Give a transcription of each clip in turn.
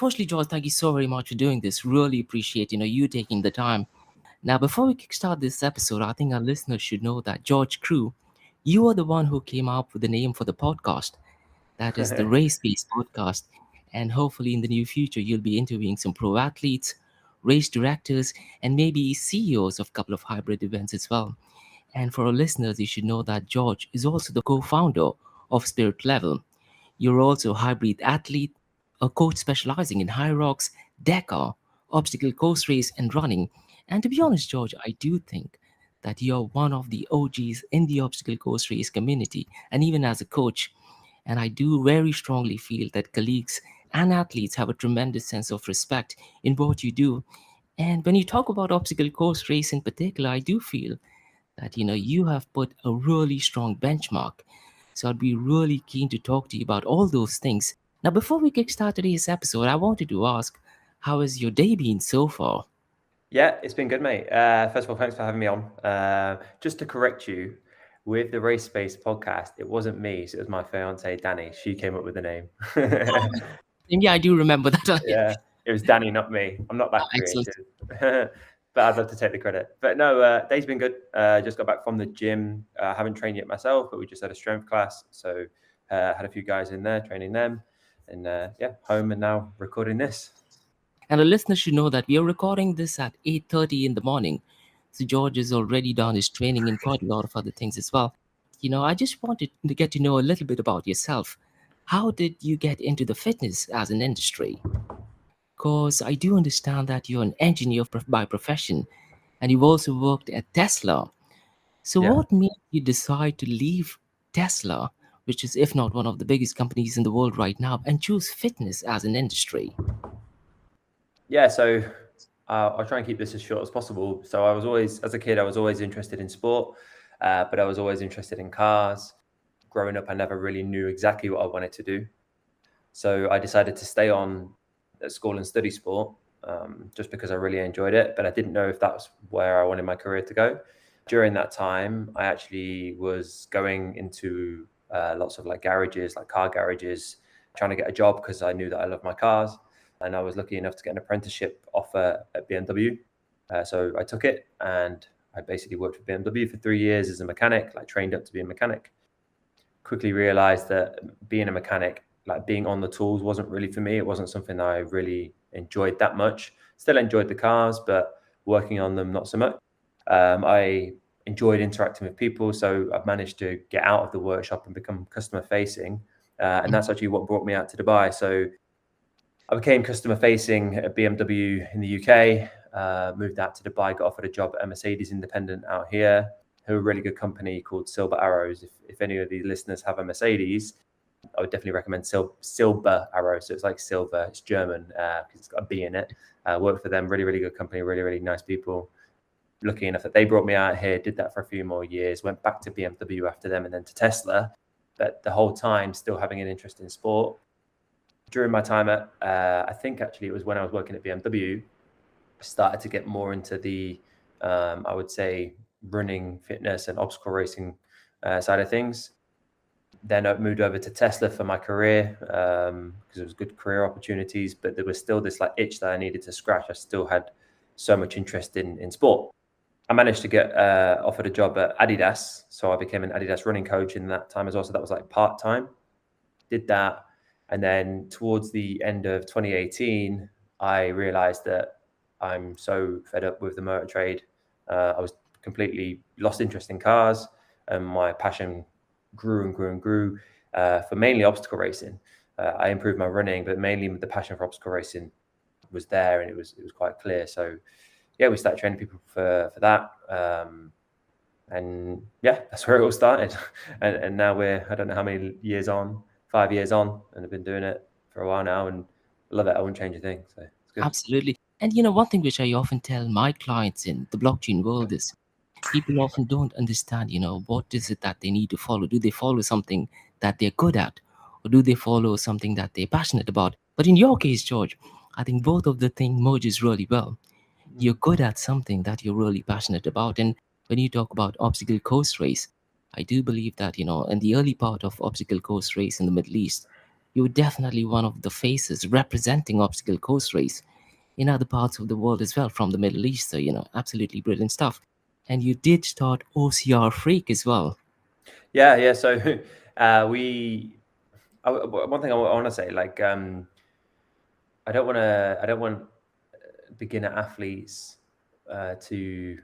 Firstly, George, thank you so very much for doing this. Really appreciate, you taking the time. Now, before we kickstart this episode, I think our listeners should know that George Crewe, you are the one who came up with the name for the podcast. That is the Race Based Podcast. And hopefully, in the near future, you'll be interviewing some pro athletes, race directors, and maybe CEOs of a couple of hybrid events as well. And for our listeners, you should know that George is also the co founder of Spirit Level. You're also a hybrid athlete, a coach specializing in HYROX, DEKA, obstacle course race, and running. And to be honest, George, I do think that you're one of the OGs in the obstacle course race community, and even as a coach. And I do very strongly feel that colleagues and athletes have a tremendous sense of respect in what you do. And when you talk about obstacle course race in particular, I do feel that you have put a really strong benchmark. So I'd be really keen to talk to you about all those things. Now, before we kickstart today's episode, I wanted to ask, how has your day been so far? Yeah, it's been good, mate. First of all, thanks for having me on. Just to correct you, with the Race Space podcast, it wasn't me, so it was my fiance Danny. She came up with the name. And yeah, I do remember that. Yeah, it was Danny, not me. I'm not that Excellent. creative, but I'd love to take the credit. But no, day's been good. Just got back from the gym. Haven't trained yet myself, but we just had a strength class, so had a few guys in there training them, and yeah, home and now recording this. And the listeners should know that we are recording this at 8:30 in the morning. So George has already done his training and quite a lot of other things as well. I just wanted to get to know a little bit about yourself. How did you get into the fitness as an industry? Because I do understand that you're an engineer by profession and you've also worked at Tesla. So, Yeah. what made you decide to leave Tesla, which is, if not one of the biggest companies in the world right now, and choose fitness as an industry? Yeah, so I'll try and keep this as short as possible. So I was always, as a kid, I was always interested in sport, but I was always interested in cars. Growing up, I never really knew exactly what I wanted to do. So I decided to stay on at school and study sport just because I really enjoyed it, but I didn't know if that was where I wanted my career to go. During that time, I actually was going into lots of like garages, like car garages, trying to get a job because I knew that I loved my cars. And I was lucky enough to get an apprenticeship offer at BMW. So I took it and I basically worked for BMW for 3 years as a mechanic, like trained up to be a mechanic. Quickly realized that being a mechanic, like being on the tools, wasn't really for me. It wasn't something that I really enjoyed that much. Still enjoyed the cars, but working on them, not so much. I enjoyed interacting with people. So I've managed to get out of the workshop and become customer facing. And that's actually what brought me out to Dubai. So I became customer facing at BMW in the UK, moved out to Dubai, got offered a job at a Mercedes independent out here, who are a really good company called Silver Arrows. If any of the listeners have a Mercedes, I would definitely recommend Silver Arrows. So it's like silver, it's German because it's got a B in it. Worked for them, really, really good company, really, really nice people. Lucky enough that they brought me out here, did that for a few more years, went back to BMW after them and then to Tesla. But the whole time still having an interest in sport. During my time at, I think actually it was when I was working at BMW, I started to get more into the, I would say, running, fitness and obstacle racing side of things. Then I moved over to Tesla for my career because it was good career opportunities, but there was still this like itch that I needed to scratch. I still had so much interest in sport. I managed to get offered a job at Adidas. So I became an Adidas running coach in that time as well. So that was like part-time. Did that. And then towards the end of 2018, I realized that I'm so fed up with the motor trade. I was completely lost interest in cars, and my passion grew and grew and grew for mainly obstacle racing. I improved my running, but mainly the passion for obstacle racing was there, and it was quite clear. So yeah, we started training people for that. And yeah, that's where it all started. And now we're, I don't know how many years on, 5 years on, and I've been doing it for a while now and I love it. I wouldn't change a thing. So it's good. Absolutely. And one thing which I often tell my clients in the blockchain world is people often don't understand, what is it that they need to follow? Do they follow something that they're good at? Or do they follow something that they're passionate about? But in your case, George, I think both of the thing merges really well. You're good at something that you're really passionate about. And when you talk about obstacle course race, I do believe that, in the early part of obstacle course race in the Middle East, you were definitely one of the faces representing obstacle course race in other parts of the world as well, from the Middle East. So, absolutely brilliant stuff. And you did start OCR Freak as well. Yeah. So one thing I want to say, like, I don't want beginner athletes to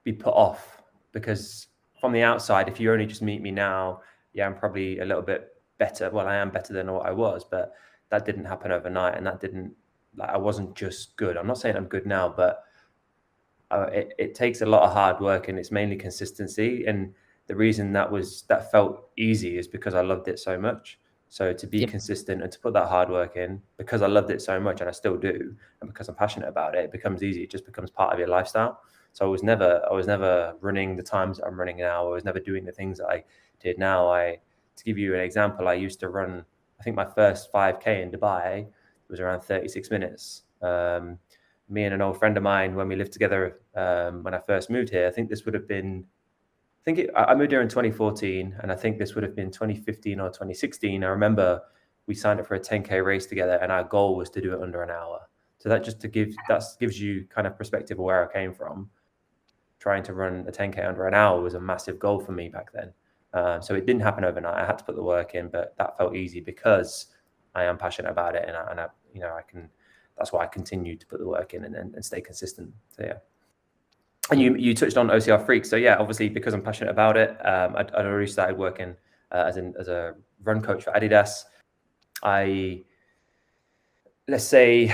be put off, because from the outside, if you only just meet me now, yeah, I'm probably a little bit better. Well, I am better than what I was, but that didn't happen overnight, and that didn't, like, I wasn't just good. I'm not saying I'm good now, but it takes a lot of hard work, and it's mainly consistency. And the reason that felt easy is because I loved it so much. So to be Yep. consistent and to put that hard work in, because I loved it so much, and I still do, and because I'm passionate about it, it becomes easy. It just becomes part of your lifestyle. So I was never running the times that I'm running now. I was never doing the things that I did now. To give you an example, I used to run, I think my first 5K in Dubai was around 36 minutes. Me and an old friend of mine, when we lived together, when I first moved here, I think this would have been, I moved here in 2014, and I think this would have been 2015 or 2016. I remember we signed up for a 10K race together, and our goal was to do it under an hour. So that gives you kind of perspective of where I came from. Trying to run a 10K under an hour was a massive goal for me back then. So it didn't happen overnight. I had to put the work in, but that felt easy because I am passionate about it, and I can. That's why I continue to put the work in and stay consistent. So yeah. And you touched on OCR Freak. So yeah, obviously because I'm passionate about it, I'd already started working as a run coach for Adidas. I, let's say,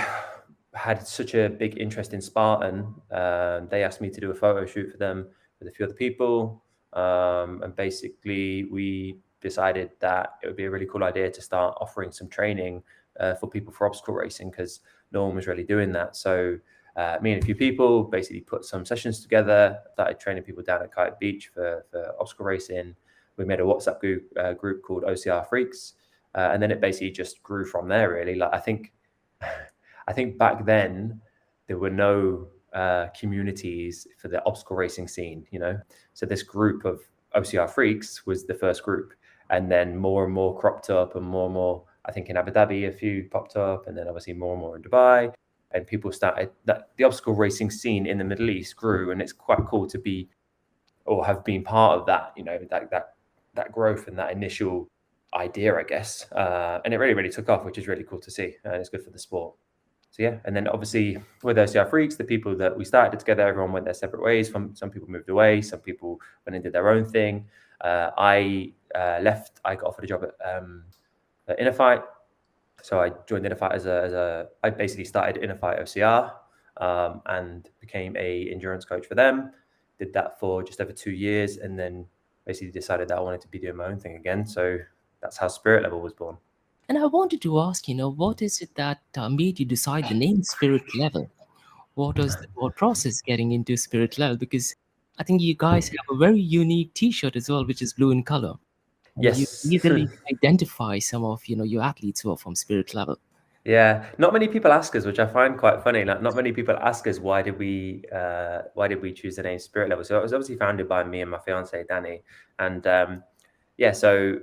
had such a big interest in Spartan. They asked me to do a photo shoot for them with a few other people. And basically we decided that it would be a really cool idea to start offering some training for people for obstacle racing, because no one was really doing that. So me and a few people basically put some sessions together, started training people down at Kite Beach for obstacle racing. We made a WhatsApp group called OCR Freaks. And then it basically just grew from there, really. Like, I think back then there were no communities for the obstacle racing scene, So this group of OCR Freaks was the first group, and then more and more cropped up, and more. I think in Abu Dhabi a few popped up, and then obviously more and more in Dubai. And people started that the obstacle racing scene in the Middle East grew, and it's quite cool to be or have been part of that. That growth and that initial idea, I guess. And it really, really took off, which is really cool to see, and it's good for the sport. So yeah, and then obviously with OCR Freaks, the people that we started together, everyone went their separate ways. Some people moved away, some people went and did their own thing. I left. I got offered a job at Inner Fight, so I joined Inner Fight I basically started Inner Fight OCR and became a endurance coach for them. Did that for just over 2 years, and then basically decided that I wanted to be doing my own thing again. So that's how Spirit Level was born. And I wanted to ask, what is it that made you decide the name Spirit Level? What was the whole process getting into Spirit Level? Because I think you guys have a very unique T-shirt as well, which is blue in color, and you Yes. easily identify some of your athletes who are from Spirit Level. Yeah, not many people ask us, which I find quite funny. Like, not many people ask us why did we choose the name Spirit Level. So it was obviously founded by me and my fiance Danny, and yeah, so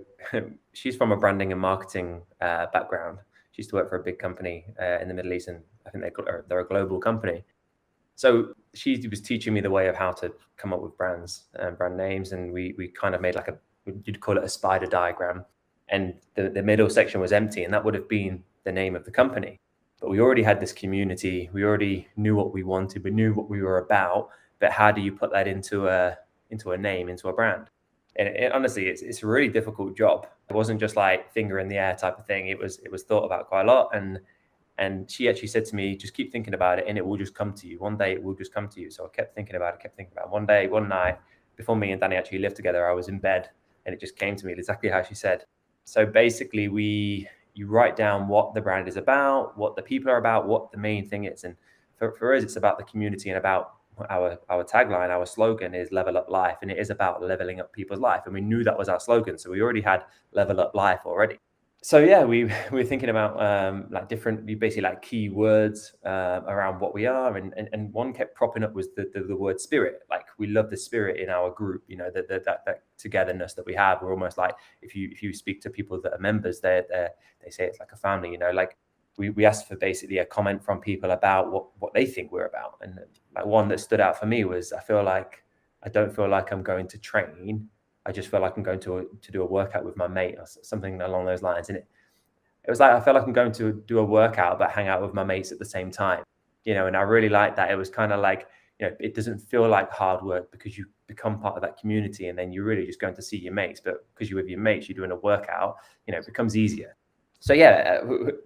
she's from a branding and marketing background. She used to work for a big company in the Middle East, and I think they're a global company. So she was teaching me the way of how to come up with brands and brand names, and we kind of made like you'd call it a spider diagram, and the middle section was empty, and that would have been the name of the company. But we already had this community. We already knew what we wanted. We knew what we were about. But how do you put that into a name, into a brand? And honestly, it's a really difficult job. It wasn't just like finger in the air type of thing. It was thought about quite a lot. And she actually said to me, just keep thinking about it, and it will just come to you. One day it will just come to you. So I kept thinking about it. One night, before me and Danny actually lived together, I was in bed, and it just came to me exactly how she said. So basically, you write down what the brand is about, what the people are about, what the main thing is. And for us, it's about the community, and about our tagline, our slogan is level up life. And it is about leveling up people's life. And we knew that was our slogan. So we already had level up life already. So yeah, we're thinking about like different, basically like keywords around what we are, and one kept propping up was the word spirit. Like, we love the spirit in our group, you know, that togetherness that we have. We're almost like, if you speak to people that are members, they say it's like a family, you know. Like, we asked for basically a comment from people about what they think we're about, and like one that stood out for me was, I don't feel like I'm going to train. I just feel like I'm going to do a workout with my mate, or something along those lines. And it was like, I feel like I'm going to do a workout, but hang out with my mates at the same time, you know. And I really like that. It was kind of like, you know, it doesn't feel like hard work because you become part of that community, and then you're really just going to see your mates. But because you're with your mates, you're doing a workout, you know, it becomes easier. So yeah,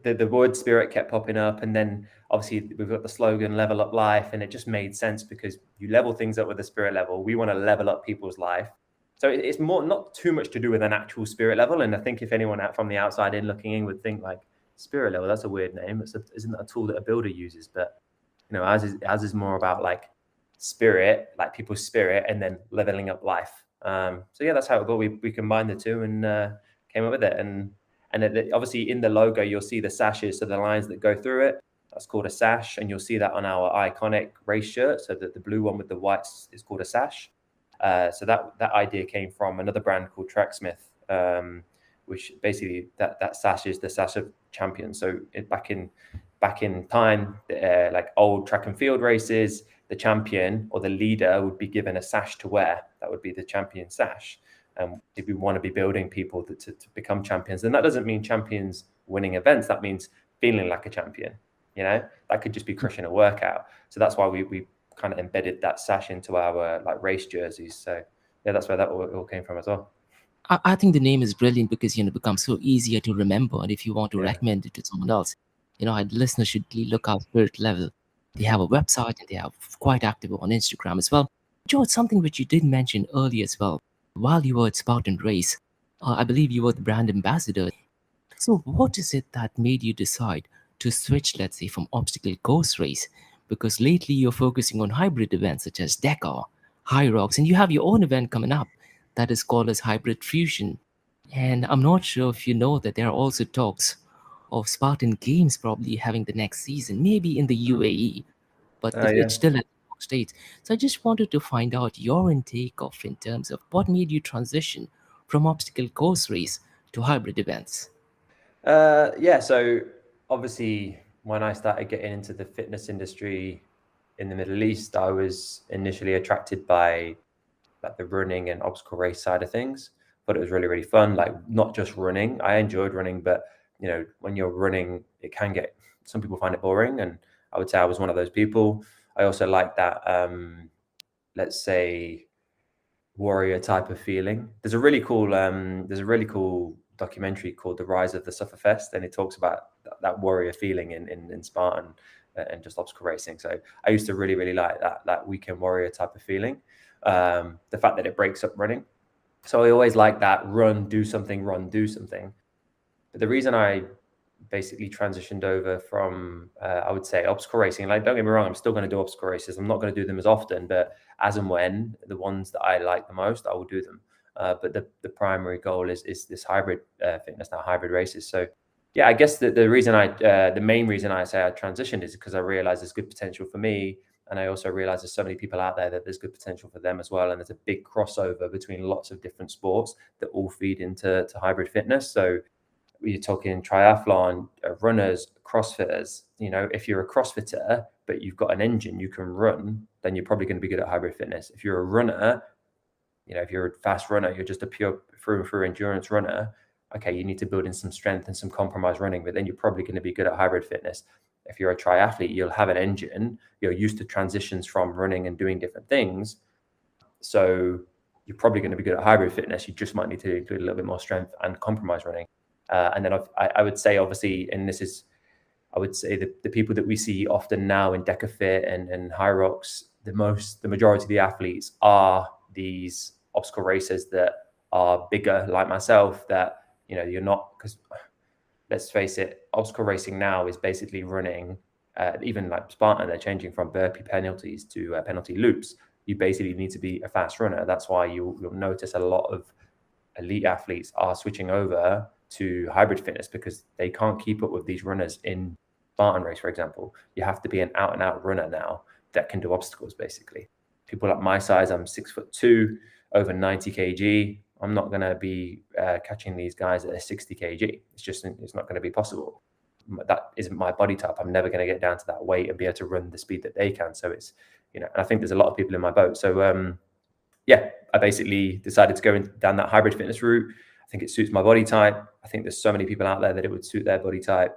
the word spirit kept popping up, and then obviously we've got the slogan "Level Up Life," and it just made sense because you level things up with the spirit level. We want to level up people's life. So it's more, not too much to do with an actual spirit level. And I think if anyone out from the outside in looking in would think like, spirit level, that's a weird name. Isn't that a tool that a builder uses? But you know, ours is more about like spirit, like people's spirit, and then leveling up life. So yeah, that's how it go. We combined the two and came up with it. And obviously in the logo, you'll see the sashes, so the lines that go through it. That's called a sash, and you'll see that on our iconic race shirt. So that the blue one with the whites is called a sash. So that idea came from another brand called Tracksmith, which basically that sash is the sash of champions. So back in time, like old track and field races, the champion or the leader would be given a sash to wear. That would be the champion sash. If we want to be building people to become champions, then that doesn't mean champions winning events. That means feeling like a champion. You know, that could just be crushing a workout. So that's why we kind of embedded that sash into our like race jerseys. So yeah, that's where that all came from as well. I think the name is brilliant because it becomes so easier to remember, and if you want to Yeah. recommend it to someone else, our listeners should look out Spirit Level. They have a website and they are quite active on Instagram as well. George, something which you did mention earlier as well, while you were at Spartan Race, I believe you were the brand ambassador. So what is it that made you decide to switch, let's say, from obstacle course race? Because lately you're focusing on hybrid events such as DEKA, HYROX, and you have your own event coming up that is called as Hybrid Fusion. And I'm not sure if you know that there are also talks of Spartan Games probably having the next season, maybe in the UAE, but Yeah. it's still at the States. So I just wanted to find out your intake of in terms of what made you transition from obstacle course race to hybrid events. Yeah. So obviously, when I started getting into the fitness industry in the Middle East, I was initially attracted by like the running and obstacle race side of things. But it was really, really fun. Like, not just running. I enjoyed running, but you know, when you're running, it can get, some people find it boring, and I would say I was one of those people. I also like that, let's say, warrior type of feeling. There's a really cool documentary called The Rise of the Sufferfest, and it talks about that warrior feeling in Spartan and just obstacle racing. So I used to really, really like that weekend warrior type of feeling. The fact that it breaks up running. So I always like that run, do something, run, do something. But the reason I basically transitioned over from, I would say, obstacle racing. Like, don't get me wrong, I'm still going to do obstacle races. I'm not going to do them as often, but as and when the ones that I like the most, I will do them. But the primary goal is this hybrid fitness now, hybrid races. So yeah, I guess the main reason I say I transitioned is because I realized there's good potential for me. And I also realize there's so many people out there that there's good potential for them as well. And there's a big crossover between lots of different sports that all feed into hybrid fitness. So you're talking triathlon, runners, CrossFitters. You know, if you're a CrossFitter, but you've got an engine you can run, then you're probably going to be good at hybrid fitness. If you're a runner, you know, if you're a fast runner, you're just a pure through and through endurance runner. Okay, you need to build in some strength and some compromise running, but then you're probably going to be good at hybrid fitness. If you're a triathlete, you'll have an engine. You're used to transitions from running and doing different things. So you're probably going to be good at hybrid fitness. You just might need to include a little bit more strength and compromise running. And then I would say, obviously, and this is, I would say the people that we see often now in DEKA Fit and HYROX, the majority of the athletes are these obstacle racers that are bigger, like myself, that, you know, you're not, because let's face it, obstacle racing now is basically running, even like Spartan, they're changing from burpee penalties to penalty loops. You basically need to be a fast runner. That's why you'll notice a lot of elite athletes are switching over to hybrid fitness because they can't keep up with these runners in Spartan race, for example. You have to be an out and out runner now that can do obstacles, basically. People like my size, I'm 6'2", over 90 kg. I'm not going to be catching these guys at 60 kg. It's not going to be possible. That isn't my body type. I'm never going to get down to that weight and be able to run the speed that they can. So it's, and I think there's a lot of people in my boat. So yeah, I basically decided to go down that hybrid fitness route. I think it suits my body type. I think there's so many people out there that it would suit their body type.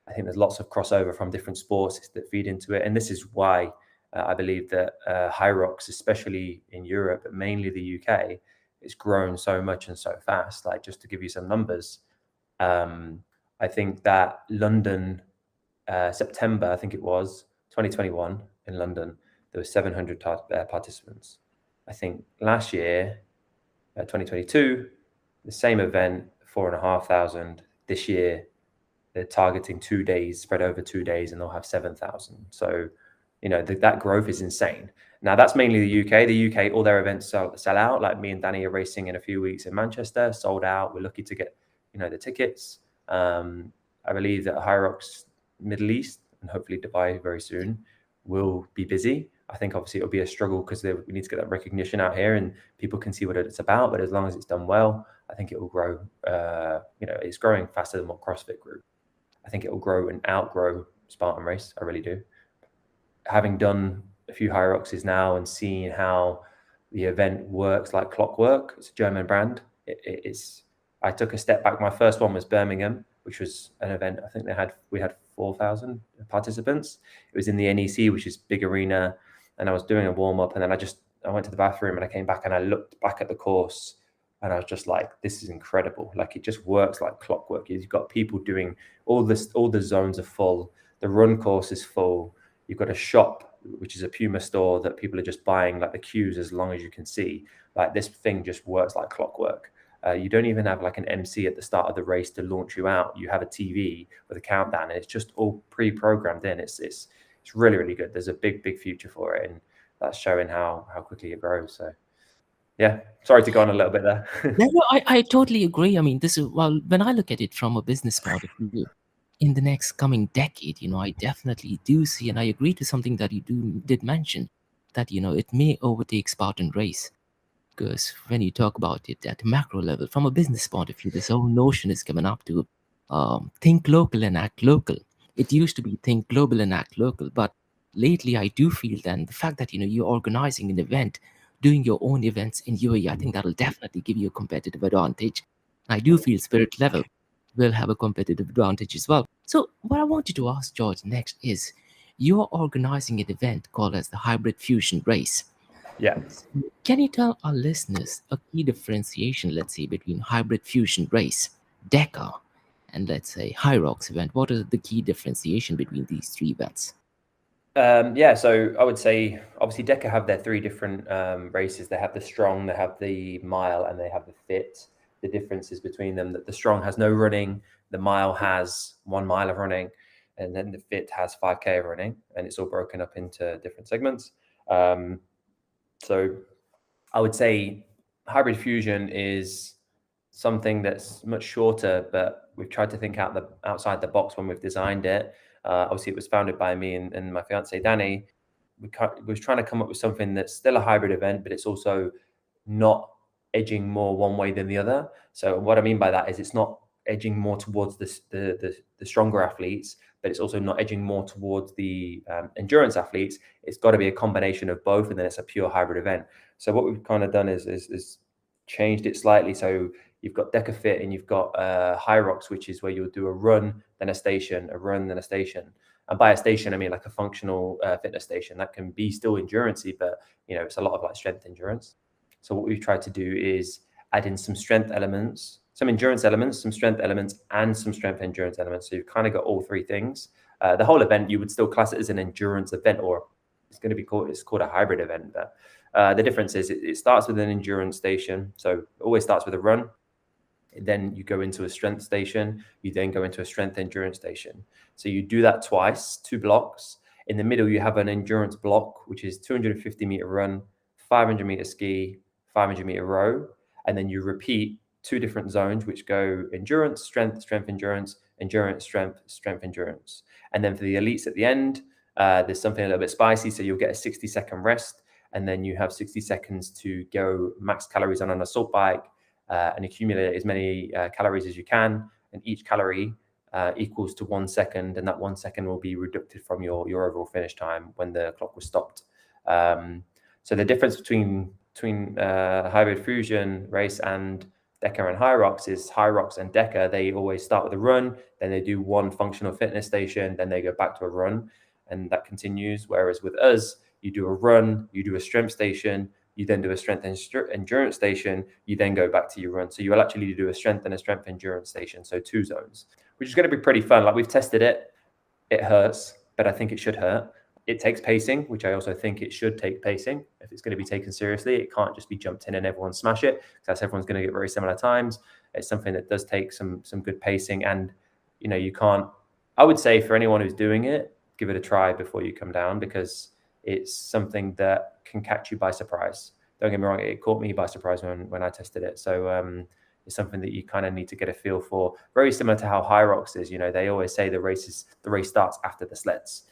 I think there's lots of crossover from different sports that feed into it. And this is why I believe that HYROX, especially in Europe, but mainly the UK, it's grown so much and so fast. Like, just to give you some numbers, I think that London, September, I think it was 2021 in London, there were 700 participants. I think last year, 2022, the same event, 4,500. This year, they're targeting 2 days, spread over 2 days, and they'll have 7,000. So, that growth is insane. Now, that's mainly the UK. The UK, all their events sell out. Like, me and Danny are racing in a few weeks in Manchester, sold out. We're lucky to get, the tickets. I believe that HYROX Middle East and hopefully Dubai very soon will be busy. I think obviously it'll be a struggle because we need to get that recognition out here and people can see what it's about. But as long as it's done well, I think it will grow. It's growing faster than what CrossFit grew. I think it will grow and outgrow Spartan race. I really do. Having done a few HYROXes now and seeing how the event works like clockwork, it's a German brand. I took a step back. My first one was Birmingham, which was an event. I think we had 4,000 participants. It was in the NEC, which is big arena. And I was doing a warm up, and then I went to the bathroom and I came back and I looked back at the course and I was just like, this is incredible. Like, it just works like clockwork. You've got people doing all the zones are full. The run course is full. You've got a shop, which is a Puma store that people are just buying, like the queues as long as you can see. Like, this thing just works like clockwork. You don't even have like an MC at the start of the race to launch you out. You have a TV with a countdown, and it's just all pre-programmed in. It's really, really good. There's a big future for it, and that's showing how quickly it grows. So, yeah, sorry to go on a little bit there. No, I totally agree. I mean, when I look at it from a business point of view, in the next coming decade, I definitely do see, and I agree to something that you did mention, that, it may overtake Spartan race. Because when you talk about it at a macro level, from a business point of view, this whole notion is coming up to think local and act local. It used to be think global and act local, but lately I do feel then the fact that you're organizing an event, doing your own events in UAE, I think that'll definitely give you a competitive advantage. I do feel spirit level will have a competitive advantage as well. So what I wanted to ask George next is, you're organizing an event called as the Hybrid Fusion Race. Yeah. Can you tell our listeners a key differentiation, let's say, between Hybrid Fusion Race, DEKA, and let's say HYROX event? What is the key differentiation between these three events? So I would say, obviously, DEKA have their three different races. They have the strong, they have the mile, and they have the fit. The differences between them, that the strong has no running, the mile has 1 mile of running, and then the fit has 5K of running, and it's all broken up into different segments. So I would say Hybrid Fusion is something that's much shorter, but we've tried to think outside the box when we've designed it. Obviously, it was founded by me and my fiancé, Danny. We was trying to come up with something that's still a hybrid event, but it's also not edging more one way than the other. So what I mean by that is it's not edging more towards the stronger athletes, but it's also not edging more towards the endurance athletes. It's got to be a combination of both, and then it's a pure hybrid event. So what we've kind of done is changed it slightly. So you've got DEKA Fit and you've got HYROX, which is where you'll do a run, then a station, a run, then a station. And by a station, I mean like a functional fitness station that can be still endurance-y, but it's a lot of like strength endurance. So what we've tried to do is add in some strength elements, some endurance elements, some strength elements, and some strength endurance elements. So you've kind of got all three things. The whole event, you would still class it as an endurance event, or it's called a hybrid event. But the difference is it starts with an endurance station. So it always starts with a run. Then you go into a strength station. You then go into a strength endurance station. So you do that twice, 2 blocks. In the middle, you have an endurance block, which is 250 meter run, 500 meter ski, 500 meter row. And then you repeat two different zones, which go endurance, strength, strength, endurance, endurance, strength, strength, endurance. And then for the elites at the end, there's something a little bit spicy. So you'll get a 60-second rest, and then you have 60 seconds to go max calories on an assault bike and accumulate as many calories as you can. And each calorie equals to 1 second, and that 1 second will be reducted from your overall finish time when the clock was stopped. So the difference between hybrid fusion race and DEKA and HYROX is HYROX and DEKA, they always start with a run, then they do one functional fitness station, then they go back to a run, and that continues. Whereas with us, you do a run, you do a strength station, you then do a strength and endurance station, you then go back to your run. So you will actually do a strength and a strength endurance station, so 2 zones, which is going to be pretty fun. Like, we've tested it. It hurts, but I think it should hurt. It takes pacing, which I also think it should take pacing. If it's going to be taken seriously, it can't just be jumped in and everyone smash it, because everyone's going to get very similar times. It's something that does take some good pacing. And, you know, you can't, I would say for anyone who's doing it, give it a try before you come down, because it's something that can catch you by surprise. Don't get me wrong, it caught me by surprise when I tested it. So it's something that you kind of need to get a feel for. Very similar to how HYROX is. You know, they always say the race starts after the sleds.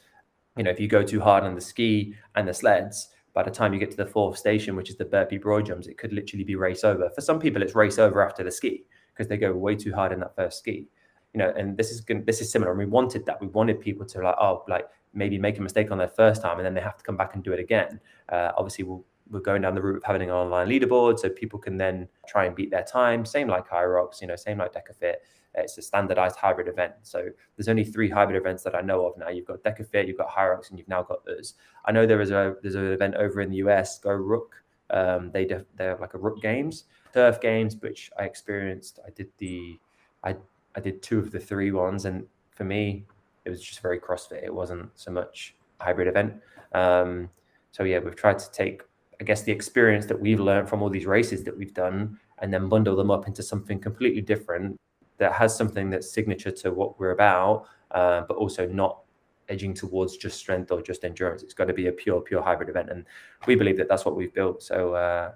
You know, if you go too hard on the ski and the sleds, by the time you get to the 4th station, which is the burpee broad jumps, it could literally be race over. For some people, it's race over after the ski, because they go way too hard in that first ski. You know, and this is similar. And we wanted that. We wanted people to maybe make a mistake on their first time, and then they have to come back and do it again. Obviously, we're going down the route of having an online leaderboard, so people can then try and beat their time. Same like HYROX, you know, same like DEKA Fit. It's a standardized hybrid event. So there's only 3 hybrid events that I know of now. You've got DEKA Fit, you've got HYROX, and you've now got us. I know there's an event over in the US, Go Rook. They're like a Rook Games, turf games, which I experienced. I did 2 of the 3 ones, and for me, it was just very CrossFit. It wasn't so much a hybrid event. So yeah, we've tried to take, I guess, the experience that we've learned from all these races that we've done, and then bundle them up into something completely different that has something that's signature to what we're about, but also not edging towards just strength or just endurance. It's got to be a pure hybrid event, and we believe that that's what we've built. So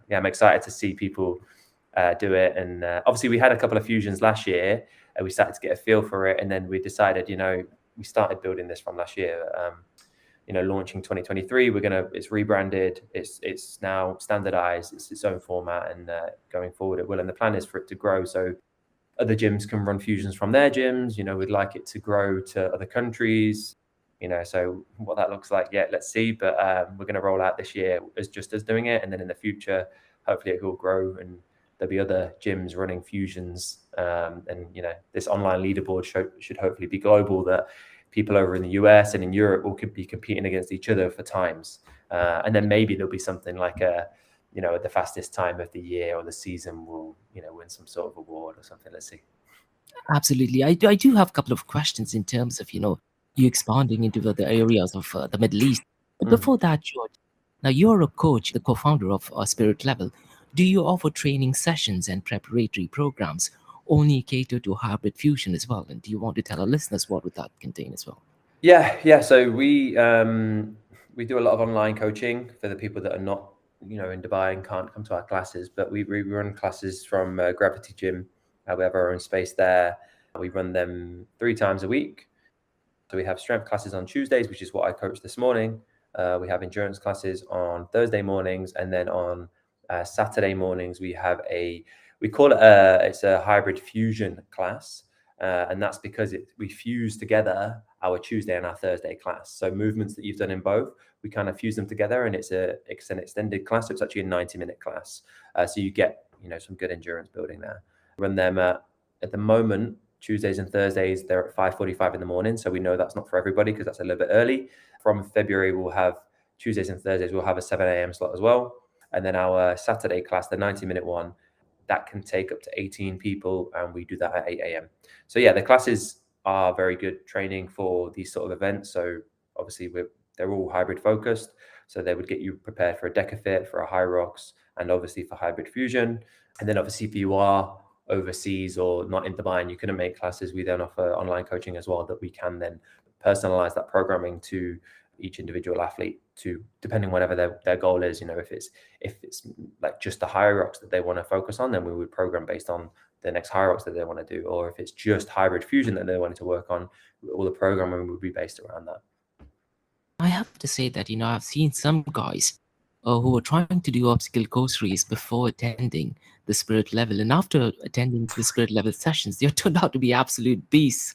yeah, I'm excited to see people do it. And obviously, we had a couple of fusions last year, and we started to get a feel for it, and then we decided, you know, we started building this from last year. You know, launching 2023, it's rebranded, it's now standardized, it's its own format, and going forward it will. And the plan is for it to grow, so other gyms can run fusions from their gyms. You know, we'd like it to grow to other countries. You know, so what that looks like, yeah, let's see. But we're going to roll out this year as just as doing it, and then in the future, hopefully it will grow and there'll be other gyms running fusions. And you know, this online leaderboard should hopefully be global, that people over in the US and in Europe will be competing against each other for times. And then maybe there'll be something like the fastest time of the year or the season will, you know, win some sort of award or something. Let's see. Absolutely. I do have a couple of questions in terms of, you know, you expanding into the areas of the Middle East. But before that, George, now you're a coach, the co-founder of Spirit Level. Do you offer training sessions and preparatory programs only cater to hybrid fusion as well? And do you want to tell our listeners what would that contain as well? Yeah. So we do a lot of online coaching for the people that are not, you know, in Dubai and can't come to our classes. But we run classes from Gravity Gym. We have our own space there. We run them 3 times a week. So we have strength classes on Tuesdays, which is what I coached this morning. We have endurance classes on Thursday mornings, and then on Saturday mornings we call it it's a hybrid fusion class, and that's because we fuse together our Tuesday and our Thursday class. So movements that you've done in both, we kind of fuse them together, and it's an extended class. So it's actually a 90-minute class, so you get, you know, some good endurance building there. Run them at the moment. Tuesdays and Thursdays, they're at 5:45 in the morning. So we know that's not for everybody because that's a little bit early. From February, we'll have Tuesdays and Thursdays, we'll have a 7 a.m. slot as well. And then our Saturday class, the 90-minute one, that can take up to 18 people, and we do that at 8 a.m. So yeah, the classes are very good training for these sort of events. So obviously they're all hybrid focused. So they would get you prepared for a DEKA Fit, for a HYROX, and obviously for hybrid fusion. And then obviously if you are overseas or not in Dubai and you couldn't make classes, we then offer online coaching as well, that we can then personalize that programming to each individual athlete, to depending whatever their goal is. You know, if it's like just the HYROX that they want to focus on, then we would program based on the next HYROX that they want to do, or if it's just hybrid fusion that they wanted to work on, all the programming would be based around that. I have to say that, I've seen some guys who were trying to do obstacle course race before attending the spirit level. And after attending the spirit level sessions, they turned out to be absolute beasts.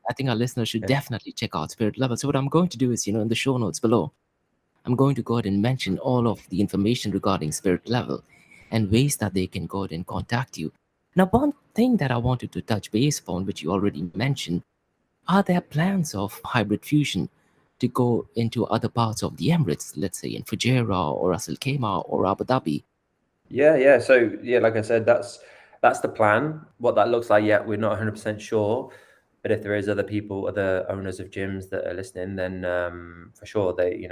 I think our listeners should Yeah. definitely check out spirit level. So what I'm going to do is, in the show notes below, I'm going to go ahead and mention all of the information regarding spirit level and ways that they can go ahead and contact you. Now, one thing that I wanted to touch base upon, which you already mentioned, are there plans of hybrid fusion to go into other parts of the Emirates, let's say in Fujairah or Ras Al Khaimah or Abu Dhabi? Yeah. So yeah, like I said, that's the plan. What that looks like yet, we're not 100% sure. But if there is other people, other owners of gyms that are listening, then for sure they,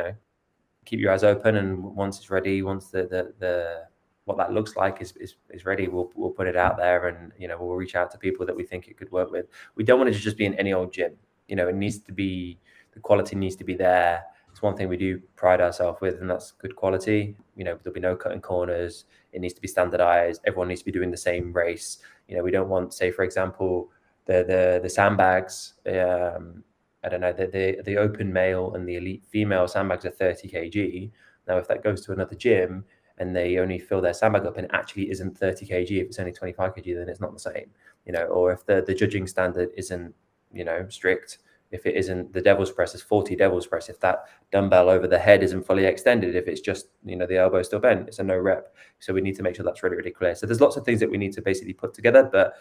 keep your eyes open. And once it's ready, once the what that looks like is ready, we'll put it out there, and we'll reach out to people that we think it could work with. We don't want it to just be in any old gym. It needs to be, the quality needs to be there. It's one thing we do pride ourselves with, and that's good quality. There'll be no cutting corners. It needs to be standardized. Everyone needs to be doing the same race. We don't want, say, for example, the sandbags. I don't know, the open male and the elite female sandbags are 30 kg. Now, if that goes to another gym and they only fill their sandbag up and it actually isn't 30 kg, if it's only 25 kg, then it's not the same. Or if the judging standard isn't, strict, if it isn't, the devil's press is 40 devil's press, if that dumbbell over the head isn't fully extended, if it's just, the elbow still bent, it's a no rep. So we need to make sure that's really, really clear. So there's lots of things that we need to basically put together. But,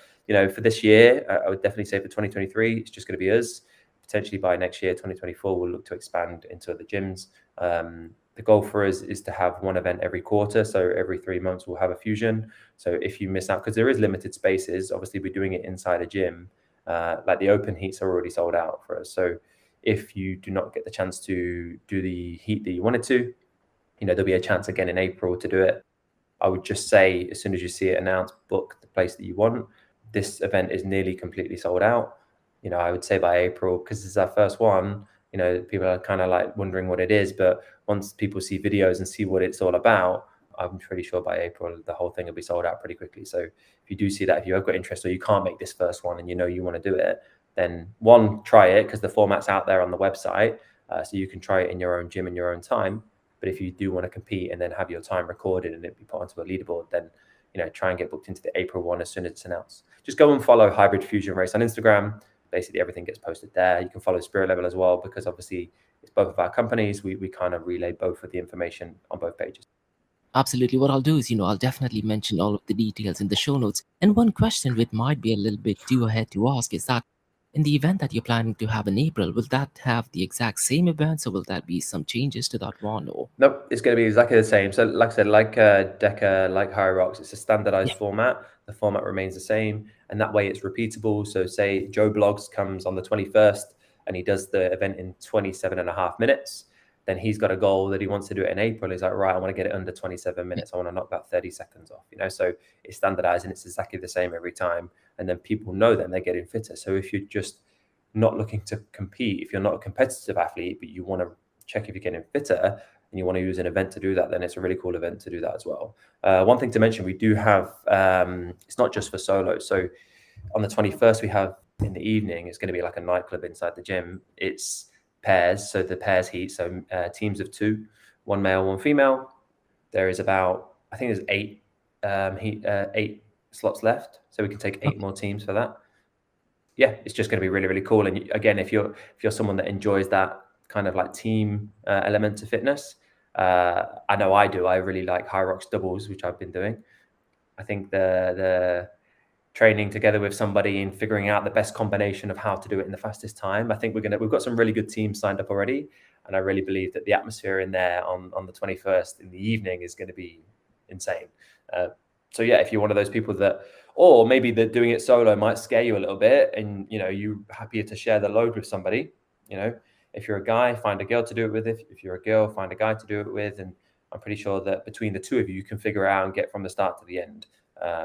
for this year, I would definitely say for 2023, it's just going to be us. Potentially by next year, 2024, we'll look to expand into other gyms. The goal for us is to have one event every quarter. So every 3 months, we'll have a fusion. So if you miss out, because there is limited spaces, obviously we're doing it inside a gym. Like the open heats are already sold out for us. So if you do not get the chance to do the heat that you wanted to, there'll be a chance again in April to do it. I would just say, as soon as you see it announced, book the place that you want. This event is nearly completely sold out. I would say by April, because this is our first one, people are kind of like wondering what it is. But once people see videos and see what it's all about, I'm pretty sure by April, the whole thing will be sold out pretty quickly. So if you do see that, if you have got interest or you can't make this first one and you want to do it, then one, try it, because the format's out there on the website. So you can try it in your own gym in your own time. But if you do want to compete and then have your time recorded and it be put onto a leaderboard, then try and get booked into the April one as soon as it's announced. Just go and follow Hybrid Fusion Race on Instagram. Basically, everything gets posted there. You can follow Spirit Level as well, because obviously it's both of our companies. We kind of relay both of the information on both pages. Absolutely. What I'll do is, I'll definitely mention all of the details in the show notes. And one question which might be a little bit too ahead to ask is that in the event that you're planning to have in April, will that have the exact same events or will that be some changes to that one? Or Nope, it's going to be exactly the same. So like I said, like DEKA, like HYROX, it's a standardized format. The format remains the same, and that way it's repeatable. So say Joe Blogs comes on the 21st and he does the event in 27.5 minutes. Then he's got a goal that he wants to do it in April. He's like, right, I want to get it under 27 minutes. I want to knock that 30 seconds off, So it's standardized and it's exactly the same every time. And then people know then they're getting fitter. So if you're just not looking to compete, if you're not a competitive athlete, but you want to check if you're getting fitter and you want to use an event to do that, then it's a really cool event to do that as well. One thing to mention, we do have, it's not just for solo. So on the 21st, we have in the evening, it's going to be like a nightclub inside the gym. It's pairs, so the pairs heat, so teams of 2, 1 male, 1 female. There is about, I think there's 8 slots left, so we can take 8 more teams for that. Yeah, it's just going to be really, really cool. And again, if you're someone that enjoys that kind of like team element to fitness, I know I do. I really like HYROX doubles, which I've been doing. I think the training together with somebody and figuring out the best combination of how to do it in the fastest time. I think we've got some really good teams signed up already. And I really believe that the atmosphere in there on the 21st in the evening is going to be insane. So yeah, if you're one of those people that, or maybe that doing it solo might scare you a little bit and, you're happier to share the load with somebody, if you're a guy, find a girl to do it with. If you're a girl, find a guy to do it with. And I'm pretty sure that between the two of you can figure out and get from the start to the end.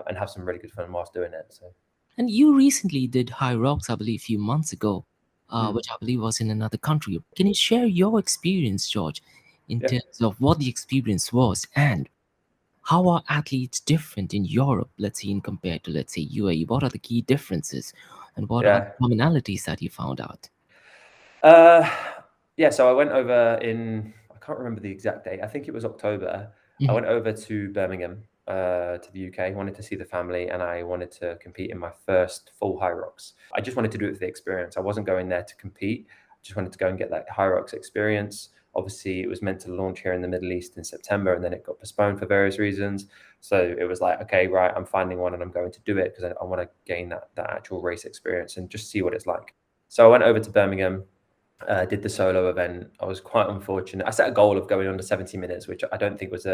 And have some really good fun whilst doing it. So, and you recently did HYROX, I believe, a few months ago, which I believe was in another country. Can you share your experience, George, in terms of what the experience was and how are athletes different in Europe, let's say, in compared to, let's say, UAE? What are the key differences and what are Yeah. the commonalities that you found out? Uh, yeah, so I went over in, I can't remember the exact date. I think it was October. I Mhm. went over to Birmingham, to the UK, wanted to see the family, and I wanted to compete in my first full HYROX. I just wanted to do it for the experience. I wasn't going there to compete. I just wanted to go and get that HYROX experience. Obviously, it was meant to launch here in the Middle East in September, and then it got postponed for various reasons. So it was like, okay, right, I'm finding one and I'm going to do it because I want to gain that actual race experience and just see what it's like. So I went over to Birmingham, did the solo event. I was quite unfortunate. I set a goal of going under 70 minutes, which I don't think was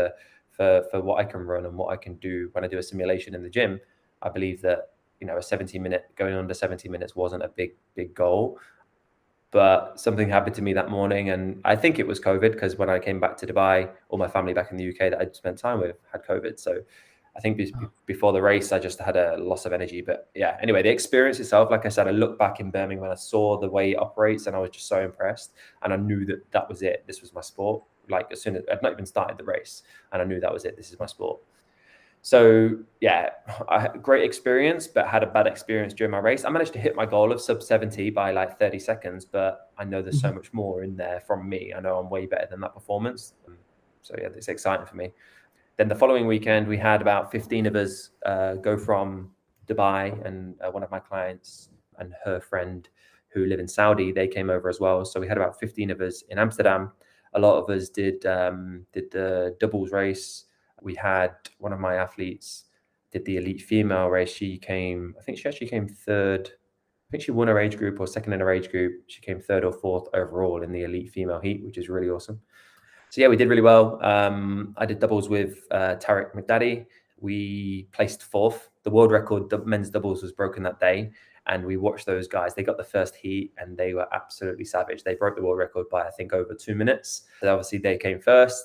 for what I can run and what I can do when I do a simulation in the gym. I believe that, a 70-minute going under 70 minutes wasn't a big goal. But something happened to me that morning, and I think it was COVID, because when I came back to Dubai, all my family back in the UK that I'd spent time with had COVID. So I think before the race, I just had a loss of energy. But yeah, anyway, the experience itself, like I said, I looked back in Birmingham and I saw the way it operates, and I was just so impressed. And I knew that was it. This was my sport. Like, as soon as I'd not even started the race, and I knew that was it. This is my sport. So yeah, I had a great experience, but had a bad experience during my race. I managed to hit my goal of sub 70 by like 30 seconds, but I know there's so much more in there from me. I know I'm way better than that performance. So yeah, it's exciting for me. Then the following weekend, we had about 15 of us go from Dubai, and one of my clients and her friend who live in Saudi, they came over as well. So we had about 15 of us in Amsterdam. A lot of us did the doubles race. We had one of my athletes did the elite female race. I think she actually came third. I think she won her age group or second in her age group. She came third or fourth overall in the elite female heat, which is really awesome. So yeah, we did really well. I did doubles with Tarek McDaddy. We placed fourth. The world record men's doubles was broken that day, and we watched those guys. They got the first heat, and they were absolutely savage. They broke the world record by, I think, over 2 minutes. So obviously, they came first.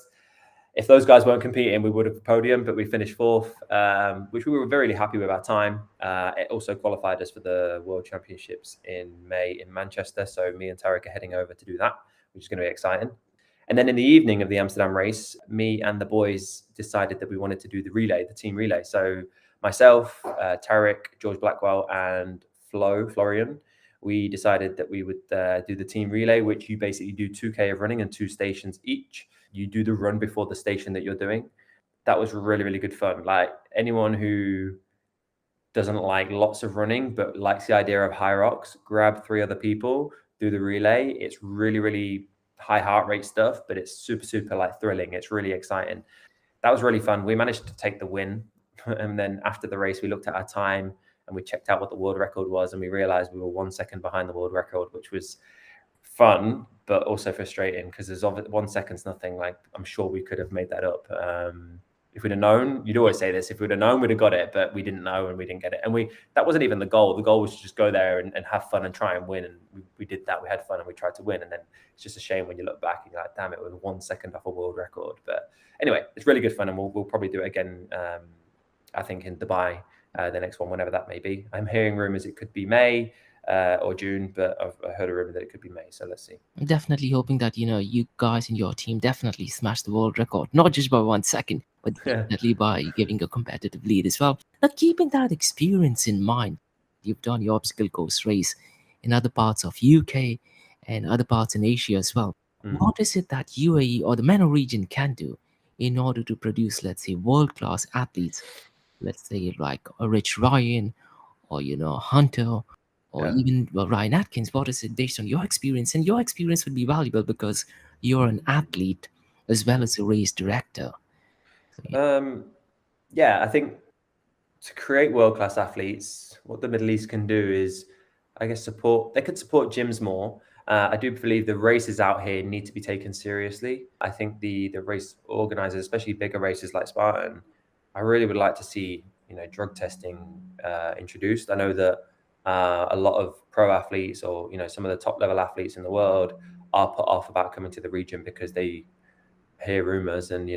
If those guys weren't competing, we would have podium, but we finished fourth, which we were very happy with our time. It also qualified us for the World Championships in May in Manchester. So me and Tarek are heading over to do that, which is going to be exciting. And then in the evening of the Amsterdam race, me and the boys decided that we wanted to do the relay, the team relay. So myself, Tarek, George Blackwell, and Florian, we decided that we would do the team relay, which you basically do 2K of running and 2 stations each. You do the run before the station that you're doing. That was really good fun. Like, anyone who doesn't like lots of running but likes the idea of HYROX, grab 3 other people, do the relay. It's really high heart rate stuff, but it's super like thrilling. It's really exciting. That was really fun. We managed to take the win. And then after the race, we looked at our time and we checked out what the world record was, and we realized we were 1 second behind the world record, which was fun, but also frustrating, because there's 1 second's nothing. Like, I'm sure we could have made that up. If we'd have known, you'd always say this, if we'd have known, we'd have got it, but we didn't know and we didn't get it. And that wasn't even the goal. The goal was to just go there and have fun and try and win. And we did that. We had fun and we tried to win. And then it's just a shame when you look back and you're like, damn, it was 1 second off a world record. But anyway, it's really good fun, and we'll probably do it again, I think, in Dubai, the next one, whenever that may be. I'm hearing rumors it could be May or June, but I've heard a rumor that it could be May. So let's see. I'm definitely hoping that, you guys in your team definitely smash the world record, not just by 1 second, but definitely by giving a competitive lead as well. Now, keeping that experience in mind, you've done your obstacle course race in other parts of UK and other parts in Asia as well. What is it that UAE or the MENA region can do in order to produce, let's say, world-class athletes, let's say like a Rich Ryan or, Hunter, or Yeah. even Ryan Atkins? What is it based on your experience? And your experience would be valuable because you're an athlete as well as a race director. So, Yeah, I think to create world-class athletes, what the Middle East can do is, I guess, they could support gyms more. I do believe the races out here need to be taken seriously. I think the race organizers, especially bigger races like Spartan, I really would like to see, drug testing introduced. I know that a lot of pro athletes, or some of the top level athletes in the world, are put off about coming to the region because they hear rumors, and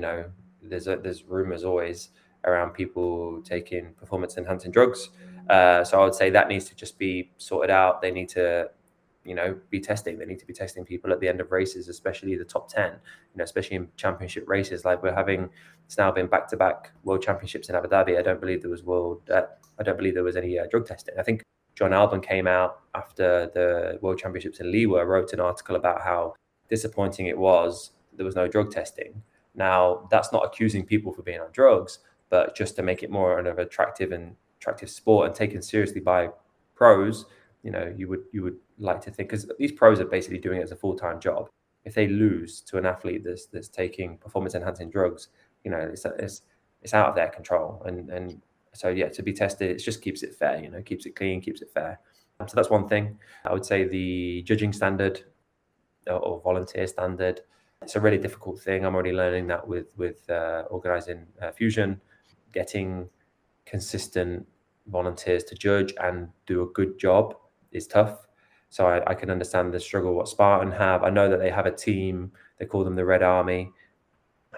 there's rumors always around people taking performance enhancing drugs. So I would say that needs to just be sorted out. They need to be testing. They need to be testing people at the end of races, especially the top 10, especially in championship races. Like it's now been back-to-back world championships in Abu Dhabi. I don't believe there was any drug testing. I think John Alban came out after the world championships in Liwa, wrote an article about how disappointing it was there was no drug testing. Now, that's not accusing people for being on drugs, but just to make it more of an attractive sport and taken seriously by pros. You would like to think, because these pros are basically doing it as a full-time job. If they lose to an athlete that's taking performance-enhancing drugs, it's out of their control. And so to be tested, it just keeps it fair. Keeps it clean, keeps it fair. So that's one thing. I would say the judging standard or volunteer standard. It's a really difficult thing. I'm already learning that with organising Fusion, getting consistent volunteers to judge and do a good job is tough. So I can understand the struggle what Spartan have. I know that they have a team. They call them the Red Army.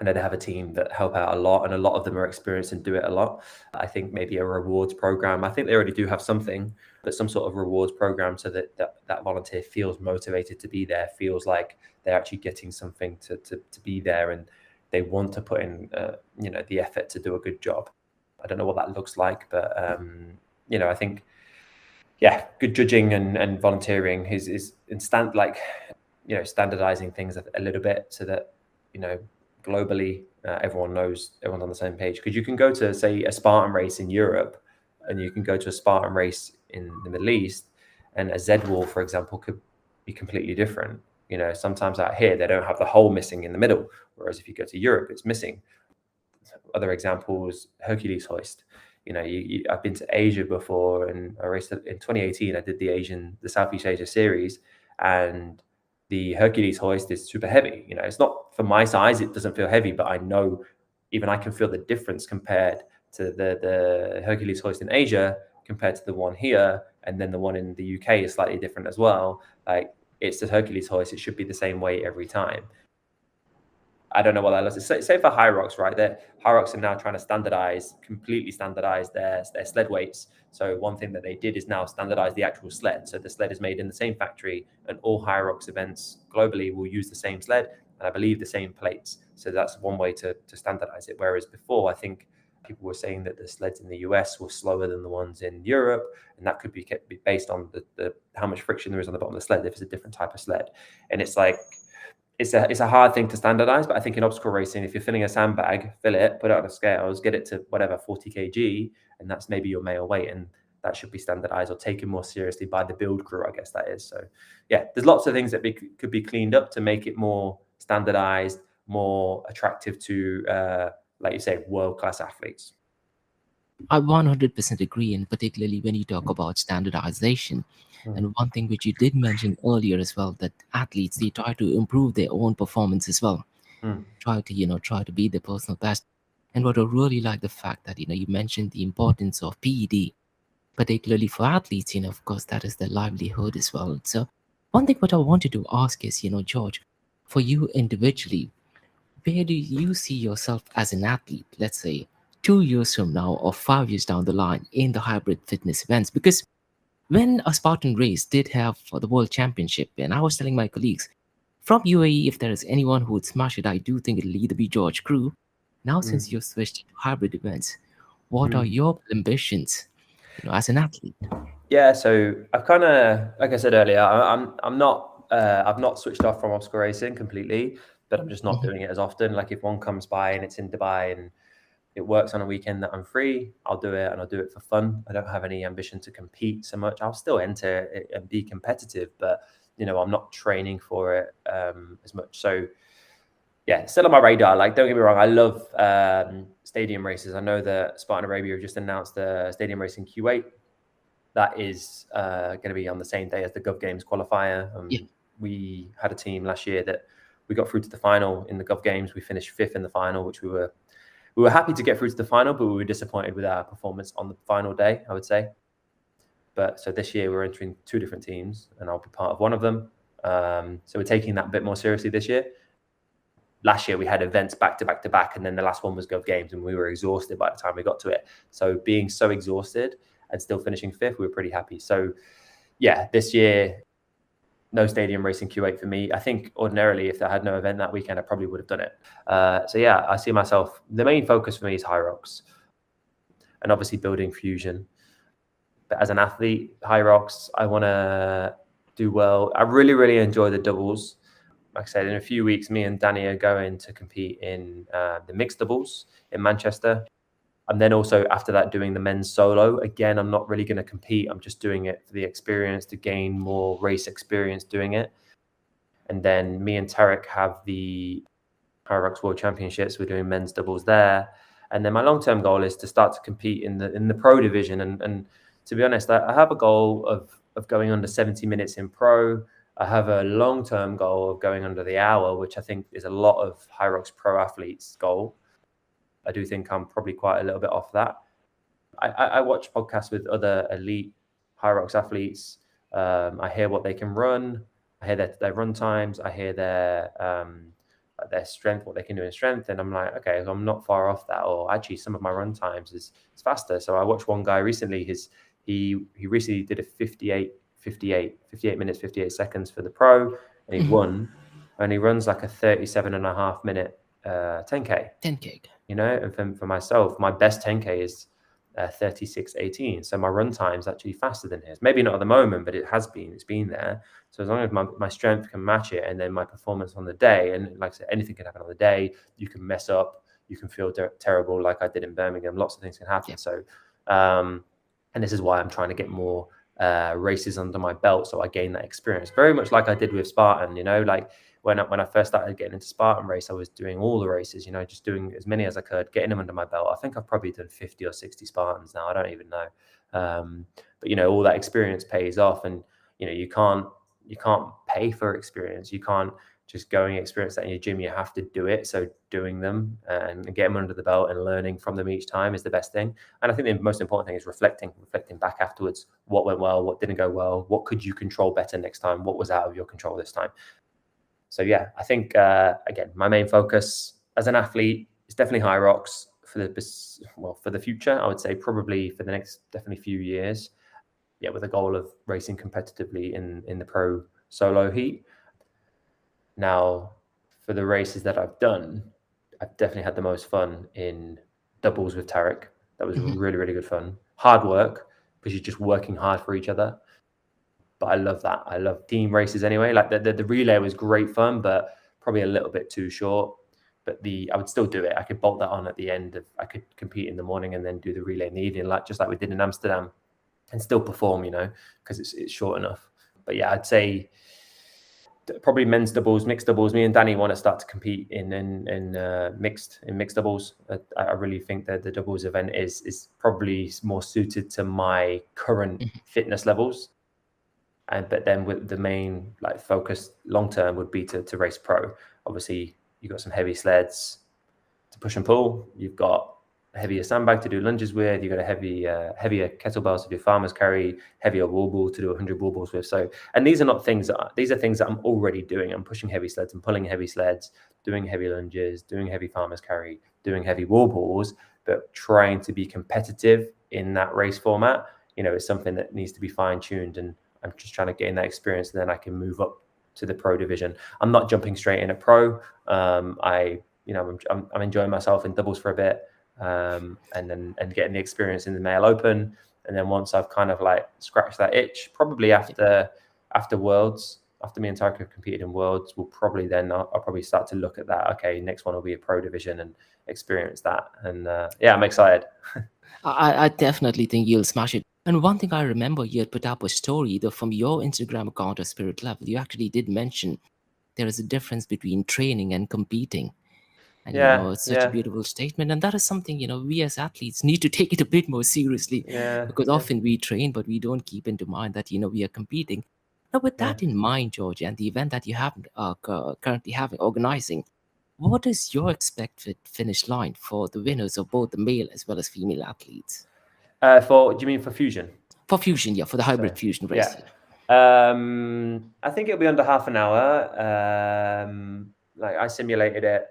I know they have a team that help out a lot, and a lot of them are experienced and do it a lot. I think maybe a rewards program. I think they already do have something, but some sort of rewards program so that volunteer feels motivated to be there, feels like they're actually getting something to be there, and they want to put in the effort to do a good job. I don't know what that looks like, but I think good judging and volunteering is standardizing things a little bit so that globally everyone's on the same page. Because you can go to, say, a Spartan race in Europe, and you can go to a Spartan race in the Middle East, and a Z wall, for example, could be completely different. Sometimes out here they don't have the hole missing in the middle, whereas if you go to Europe, it's missing. Other examples, Hercules hoist. I've been to Asia before, and I raced in 2018. I did the Southeast Asia series, and the Hercules hoist is super heavy. It's not for my size, it doesn't feel heavy, but I know even I can feel the difference compared to the Hercules hoist in Asia compared to the one here, and then the one in the UK is slightly different as well. Like, it's the Hercules hoist, it should be the same weight every time. I don't know what that looks like. Say for HYROX, right? HYROX are now trying to completely standardize their sled weights. So one thing that they did is now standardize the actual sled. So the sled is made in the same factory, and all HYROX events globally will use the same sled, and I believe the same plates. So that's one way to standardize it. Whereas before, I think people were saying that the sleds in the US were slower than the ones in Europe, and that could be based on the how much friction there is on the bottom of the sled if it's a different type of sled. And it's like, it's a hard thing to standardize, but I think in obstacle racing, if you're filling a sandbag, fill it, put it on the scales, get it to whatever 40 kg, and that's maybe your male weight, and that should be standardized or taken more seriously by the build crew, I guess that is. So there's lots of things that could be cleaned up to make it more standardized, more attractive to, like you say, world-class athletes. I 100% agree, and particularly when you talk about standardization. And one thing which you did mention earlier as well, that athletes, they try to improve their own performance as well. Try to be their personal best. And what I really like the fact that, you mentioned the importance of PED, particularly for athletes, of course, that is their livelihood as well. So one thing what I wanted to ask is, George, for you individually, where do you see yourself as an athlete, let's say 2 years from now or 5 years down the line in the hybrid fitness events? Because when a Spartan race did have for the World Championship, and I was telling my colleagues, from UAE, if there is anyone who would smash it, I do think it'll either be George Crewe. Now, since you've switched to hybrid events, what are your ambitions, as an athlete? Yeah, so I've kind of, like I said earlier, I've not switched off from obstacle racing completely, but I'm just not doing it as often. Like, if one comes by and it's in Dubai and it works on a weekend that I'm free, I'll do it, and I'll do it for fun. I don't have any ambition to compete so much. I'll still enter it and be competitive, but I'm not training for it as much. So still on my radar. Like, don't get me wrong, I love stadium races. I know that Spartan Arabia have just announced the stadium race in Kuwait. That is going to be on the same day as the Gov Games qualifier. We had a team last year that we got through to the final in the Gov Games. We finished 5th in the final, which we were happy to get through to the final, but we were disappointed with our performance on the final day, I would say. But so this year we're entering 2 different teams, and I'll be part of one of them. So we're taking that a bit more seriously this year. Last year we had events back to back to back, and then the last one was Gov Games, and we were exhausted by the time we got to it. So being so exhausted and still finishing 5th, we were pretty happy. So this year no stadium race in Q8 for me. I think ordinarily, if I had no event that weekend, I probably would have done it. So yeah, I see myself, the main focus for me is HYROX and obviously building Fusion. But as an athlete, HYROX, I want to do well. I really, really enjoy the doubles. Like I said, in a few weeks, me and Danny are going to compete in the mixed doubles in Manchester. And then also after that, doing the men's solo. Again, I'm not really going to compete. I'm just doing it for the experience, to gain more race experience doing it. And then me and Tarek have the HYROX World Championships. We're doing men's doubles there. And then my long-term goal is to start to compete in the pro division. And to be honest, I have a goal of going under 70 minutes in pro. I have a long-term goal of going under the hour, which I think is a lot of HYROX pro athletes' goal. I do think I'm probably quite a little bit off that. I watch podcasts with other elite HYROX athletes. I hear what they can run. I hear their run times. I hear their strength, what they can do in strength. And I'm like, okay, so I'm not far off that. Or actually, some of my run times is faster. So I watched one guy recently. He recently did a 58 minutes, 58 seconds for the pro, and he won. And he runs like a 37.5 minute 10K. 10K. You know, and for myself, my best 10K is 36:18. So my run time is actually faster than his. Maybe not at the moment, but it's been there. So as long as my strength can match it, and then my performance on the day, and like I said, anything can happen on the day. You can mess up, you can feel terrible, like I did in Birmingham. Lots of things can happen. Yeah. So, and this is why I'm trying to get more races under my belt, so I gain that experience. Very much like I did with Spartan. You know, like when I first started getting into Spartan race, I was doing all the races, you know, just doing as many as I could, getting them under my belt. I think I've probably done 50 or 60 Spartans now. I don't even know. But, you know, all that experience pays off, and, you know, you can't pay for experience. You can't just go and experience that in your gym. You have to do it. So doing them and get them under the belt and learning from them each time is the best thing. And I think the most important thing is reflecting back afterwards. What went well, what didn't go well, what could you control better next time, what was out of your control this time. So yeah, I think again, my main focus as an athlete is definitely HYROX for the future. I would say probably for the next definitely few years. Yeah, with a goal of racing competitively in the pro solo heat. Now, for the races that I've done, I've definitely had the most fun in doubles with Tarek. That was really, really good fun. Hard work, because you're just working hard for each other. But I love that. I love team races anyway. Like the relay was great fun, but probably a little bit too short. But I would still do it. I could bolt that on at the end. I could compete in the morning and then do the relay in the evening, just like we did in Amsterdam, and still perform, you know, because it's short enough. But yeah, I'd say probably men's doubles, mixed doubles. Me and Danny want to start to compete in mixed doubles. I really think that the doubles event is probably more suited to my current fitness levels. But then with the main focus long term would be to race pro. Obviously, you've got some heavy sleds to push and pull. You've got a heavier sandbag to do lunges with. You've got a heavier kettlebells to do farmers carry, heavier wall ball to do 100 wall balls with. So, and these are things that I'm already doing. I'm pushing heavy sleds and pulling heavy sleds, doing heavy lunges, doing heavy farmers carry, doing heavy wall balls, but trying to be competitive in that race format. You know, it's something that needs to be fine tuned, and I'm just trying to gain that experience, and then I can move up to the pro division. I'm not jumping straight in at pro. I'm enjoying myself in doubles for a bit, and getting the experience in the male open. And then once I've kind of scratched that itch, probably after Worlds, after me and Tarek have competed in Worlds, I'll probably start to look at that. Okay, next one will be a pro division and experience that. And yeah, I'm excited. I definitely think you'll smash it. And one thing I remember, you had put up a story from your Instagram account of Spirit Level. You actually did mention there is a difference between training and competing. And, it's such a beautiful statement. And that is something, we as athletes need to take it a bit more seriously. Because often we train, but we don't keep into mind that, we are competing. Now, with that in mind, George, and the event that you have currently organizing, what is your expected finish line for the winners of both the male as well as female athletes? Do you mean for Fusion? For Fusion, yeah, for the hybrid Fusion race. Yeah. I think it'll be under half an hour. I simulated it,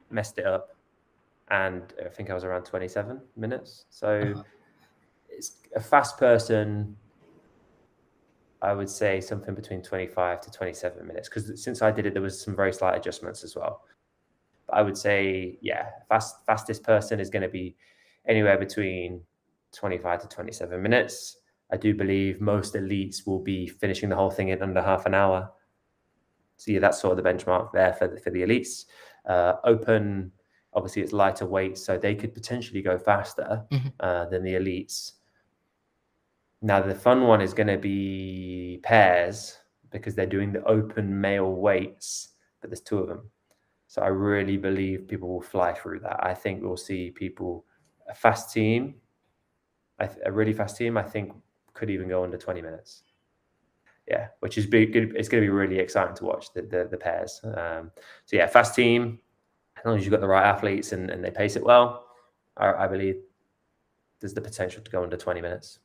messed it up, and I think I was around 27 minutes. So it's a fast person I would say something between 25 to 27 minutes, because since I did it, there was some very slight adjustments as well. But I would say, yeah, fastest person is going to be anywhere between 25 to 27 minutes. I do believe most elites will be finishing the whole thing in under half an hour. So yeah, that's sort of the benchmark there for the elites. Open, obviously, it's lighter weight, so they could potentially go faster than the elites. Now, the fun one is going to be pairs, because they're doing the open male weights, but there's 2 of them. So I really believe people will fly through that. I think we'll see people, a fast team, a really fast team, I think could even go under 20 minutes. Yeah, which is big. It's going to be really exciting to watch the pairs. So yeah, fast team, as long as you've got the right athletes and they pace it well, I believe there's the potential to go under 20 minutes.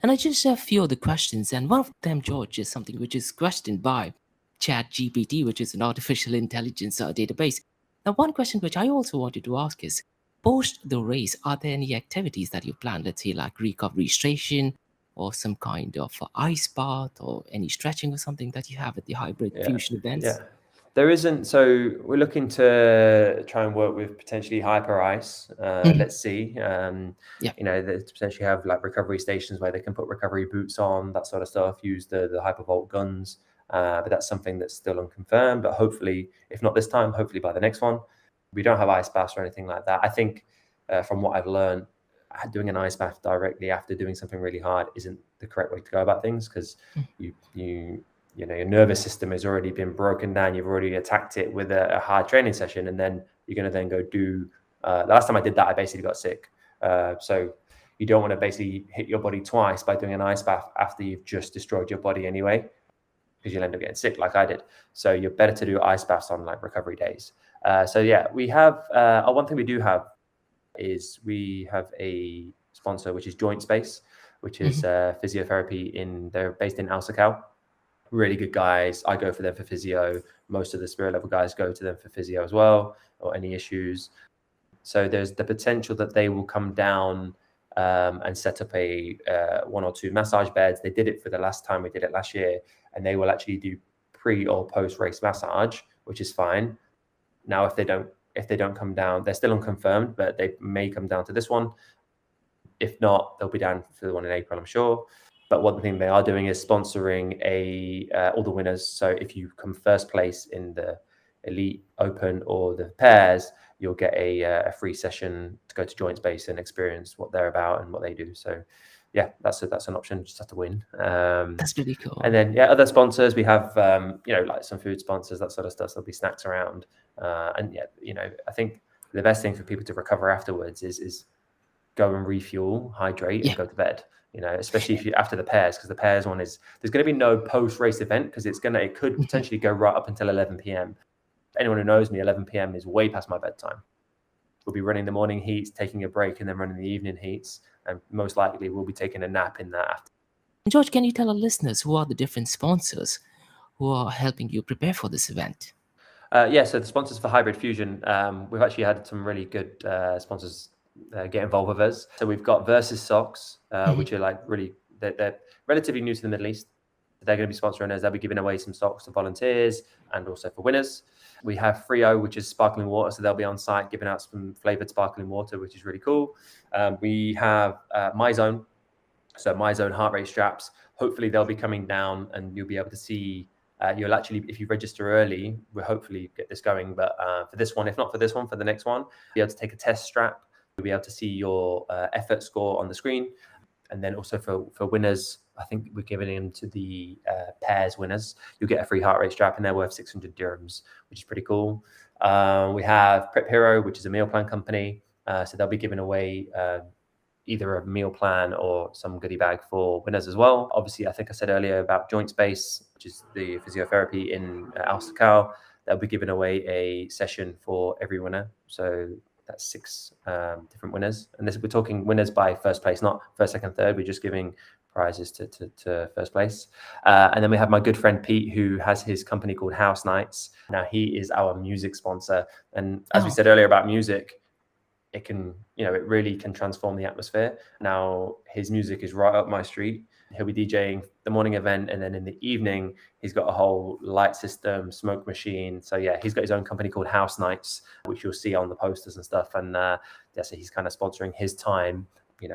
And I just have a few other questions, and one of them, George, is something which is questioned by ChatGPT, which is an artificial intelligence database. Now, one question which I also wanted to ask is, post the race, are there any activities that you plan, let's say like recovery station or some kind of ice bath or any stretching or something that you have at the hybrid fusion events? Yeah. There isn't. So we're looking to try and work with potentially HYROX. Let's see. You know, they potentially have like recovery stations where they can put recovery boots on, that sort of stuff, use the hypervolt guns. But that's something that's still unconfirmed. But hopefully, if not this time, hopefully by the next one. We don't have ice baths or anything like that. I think from what I've learned, doing an ice bath directly after doing something really hard isn't the correct way to go about things, because you know, your nervous system has already been broken down. You've already attacked it with a hard training session, and then you're going to then go do. The last time I did that, I basically got sick. So you don't want to basically hit your body twice by doing an ice bath after you've just destroyed your body anyway, because you'll end up getting sick like I did. So you're better to do ice baths on like recovery days. So yeah, we have one thing we do have is we have a sponsor, which is Joint Space, which is physiotherapy they're based in Alsakow. Really good guys. I go for them for physio. Most of the spirit level guys go to them for physio as well, or any issues. So there's the potential that they will come down and set up a 1 or 2 massage beds. They did it for the last time we did it last year, and they will actually do pre or post race massage, which is fine. Now, if they don't come down, they're still unconfirmed, but they may come down to this one. If not, they'll be down for the one in April, I'm sure. But one thing they are doing is sponsoring all the winners. So if you come first place in the elite, open, or the pairs, you'll get a free session to go to Joint Space and experience what they're about and what they do. So yeah, that's an option. Just have to win. That's really cool. And then other sponsors we have, like some food sponsors, that sort of stuff. So there'll be snacks around, and I think the best thing for people to recover afterwards is go and refuel, hydrate, and go to bed. Especially if you after the pairs, because the pairs one there's going to be no post race event, because it could potentially go right up until 11 p.m. Anyone who knows me, 11 p.m. is way past my bedtime. We'll be running the morning heats, taking a break, and then running the evening heats, and most likely we'll be taking a nap in that after. George, can you tell our listeners who are the different sponsors who are helping you prepare for this event? So the sponsors for Hybrid Fusion, we've actually had some really good sponsors get involved with us. So we've got Versus Socks, which are like they're relatively new to the Middle East. They're going to be sponsoring us. They'll be giving away some socks to volunteers and also for winners. We have Frio, which is sparkling water. So they'll be on site giving out some flavored sparkling water, which is really cool. We have MyZone. So MyZone heart rate straps. Hopefully they'll be coming down and you'll be able to see. You'll actually, if you register early, we'll hopefully get this going. But for this one, if not for this one, for the next one, be able to take a test strap. You'll be able to see your effort score on the screen. And then also for winners, I think we're giving them to the pairs winners. You'll get a free heart rate strap, and they're worth 600 dirhams, which is pretty cool. We have Prep Hero, which is a meal plan company. So they'll be giving away either a meal plan or some goodie bag for winners as well. Obviously, I think I said earlier about Joint Space, which is the physiotherapy in Al Sakal. They'll be giving away a session for every winner. So that's 6 different winners. And we're talking winners by first place, not first, second, third. We're just giving prizes to first place. And then we have my good friend Pete, who has his company called House Nights. Now, he is our music sponsor. And as we said earlier about music, it can, it really can transform the atmosphere. Now, his music is right up my street. He'll be DJing the morning event, and then in the evening he's got a whole light system, smoke machine. So yeah, he's got his own company called House Nights, which you'll see on the posters and stuff. And so he's kind of sponsoring his time.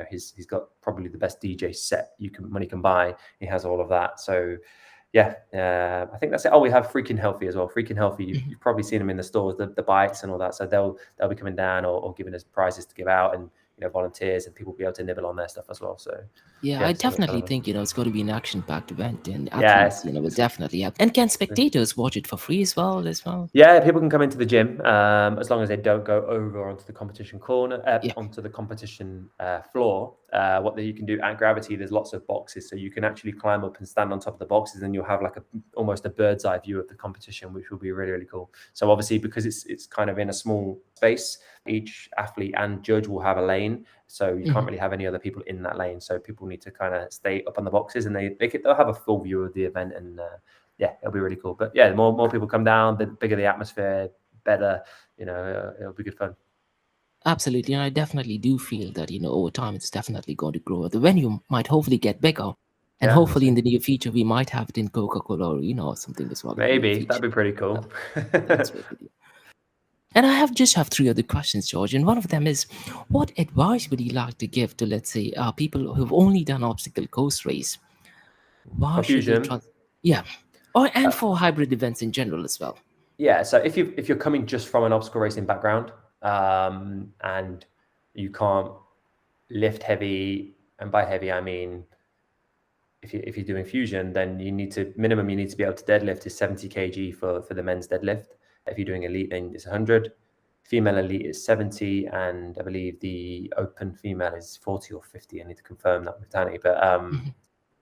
He's got probably the best DJ set money can buy. He has all of that. So yeah, I think that's it. Oh, we have Freaking Healthy as well. Freaking Healthy, you've probably seen them in the stores, the bikes and all that. So they'll be coming down or giving us prizes to give out, and volunteers, and people will be able to nibble on their stuff as well. So yeah, I definitely think it's going to be an action-packed event, and yes, athletes, will definitely have. And can spectators watch it for free as well? Yeah, people can come into the gym as long as they don't go over onto the competition corner, onto the competition floor. What you can do at Gravity, there's lots of boxes, so you can actually climb up and stand on top of the boxes, and you'll have like almost a bird's eye view of the competition, which will be really, really cool. So obviously, because it's kind of in a small space, each athlete and judge will have a lane, so you can't really have any other people in that lane. So people need to kind of stay up on the boxes, and they'll have a full view of the event, and yeah, it'll be really cool. But yeah, the more people come down, the bigger the atmosphere, better. It'll be good fun. Absolutely, and I definitely do feel that over time it's definitely going to grow. The venue might hopefully get bigger, and hopefully in the near future we might have it in Coca-Cola Arena or something as well. Maybe that'd be pretty cool. That's very good. And I just have 3 other questions, George. And one of them is, what advice would you like to give to, let's say, people who've only done obstacle course race? Why should they try? Yeah, and for hybrid events in general as well. Yeah, so if you're coming just from an obstacle racing background, and you can't lift heavy, and by heavy I mean if you're doing fusion, then you need to be able to deadlift is 70 kg for the men's deadlift. If you're doing elite, then it's 100. Female elite is 70, and I believe the open female is 40 or 50. I need to confirm that with Danny, but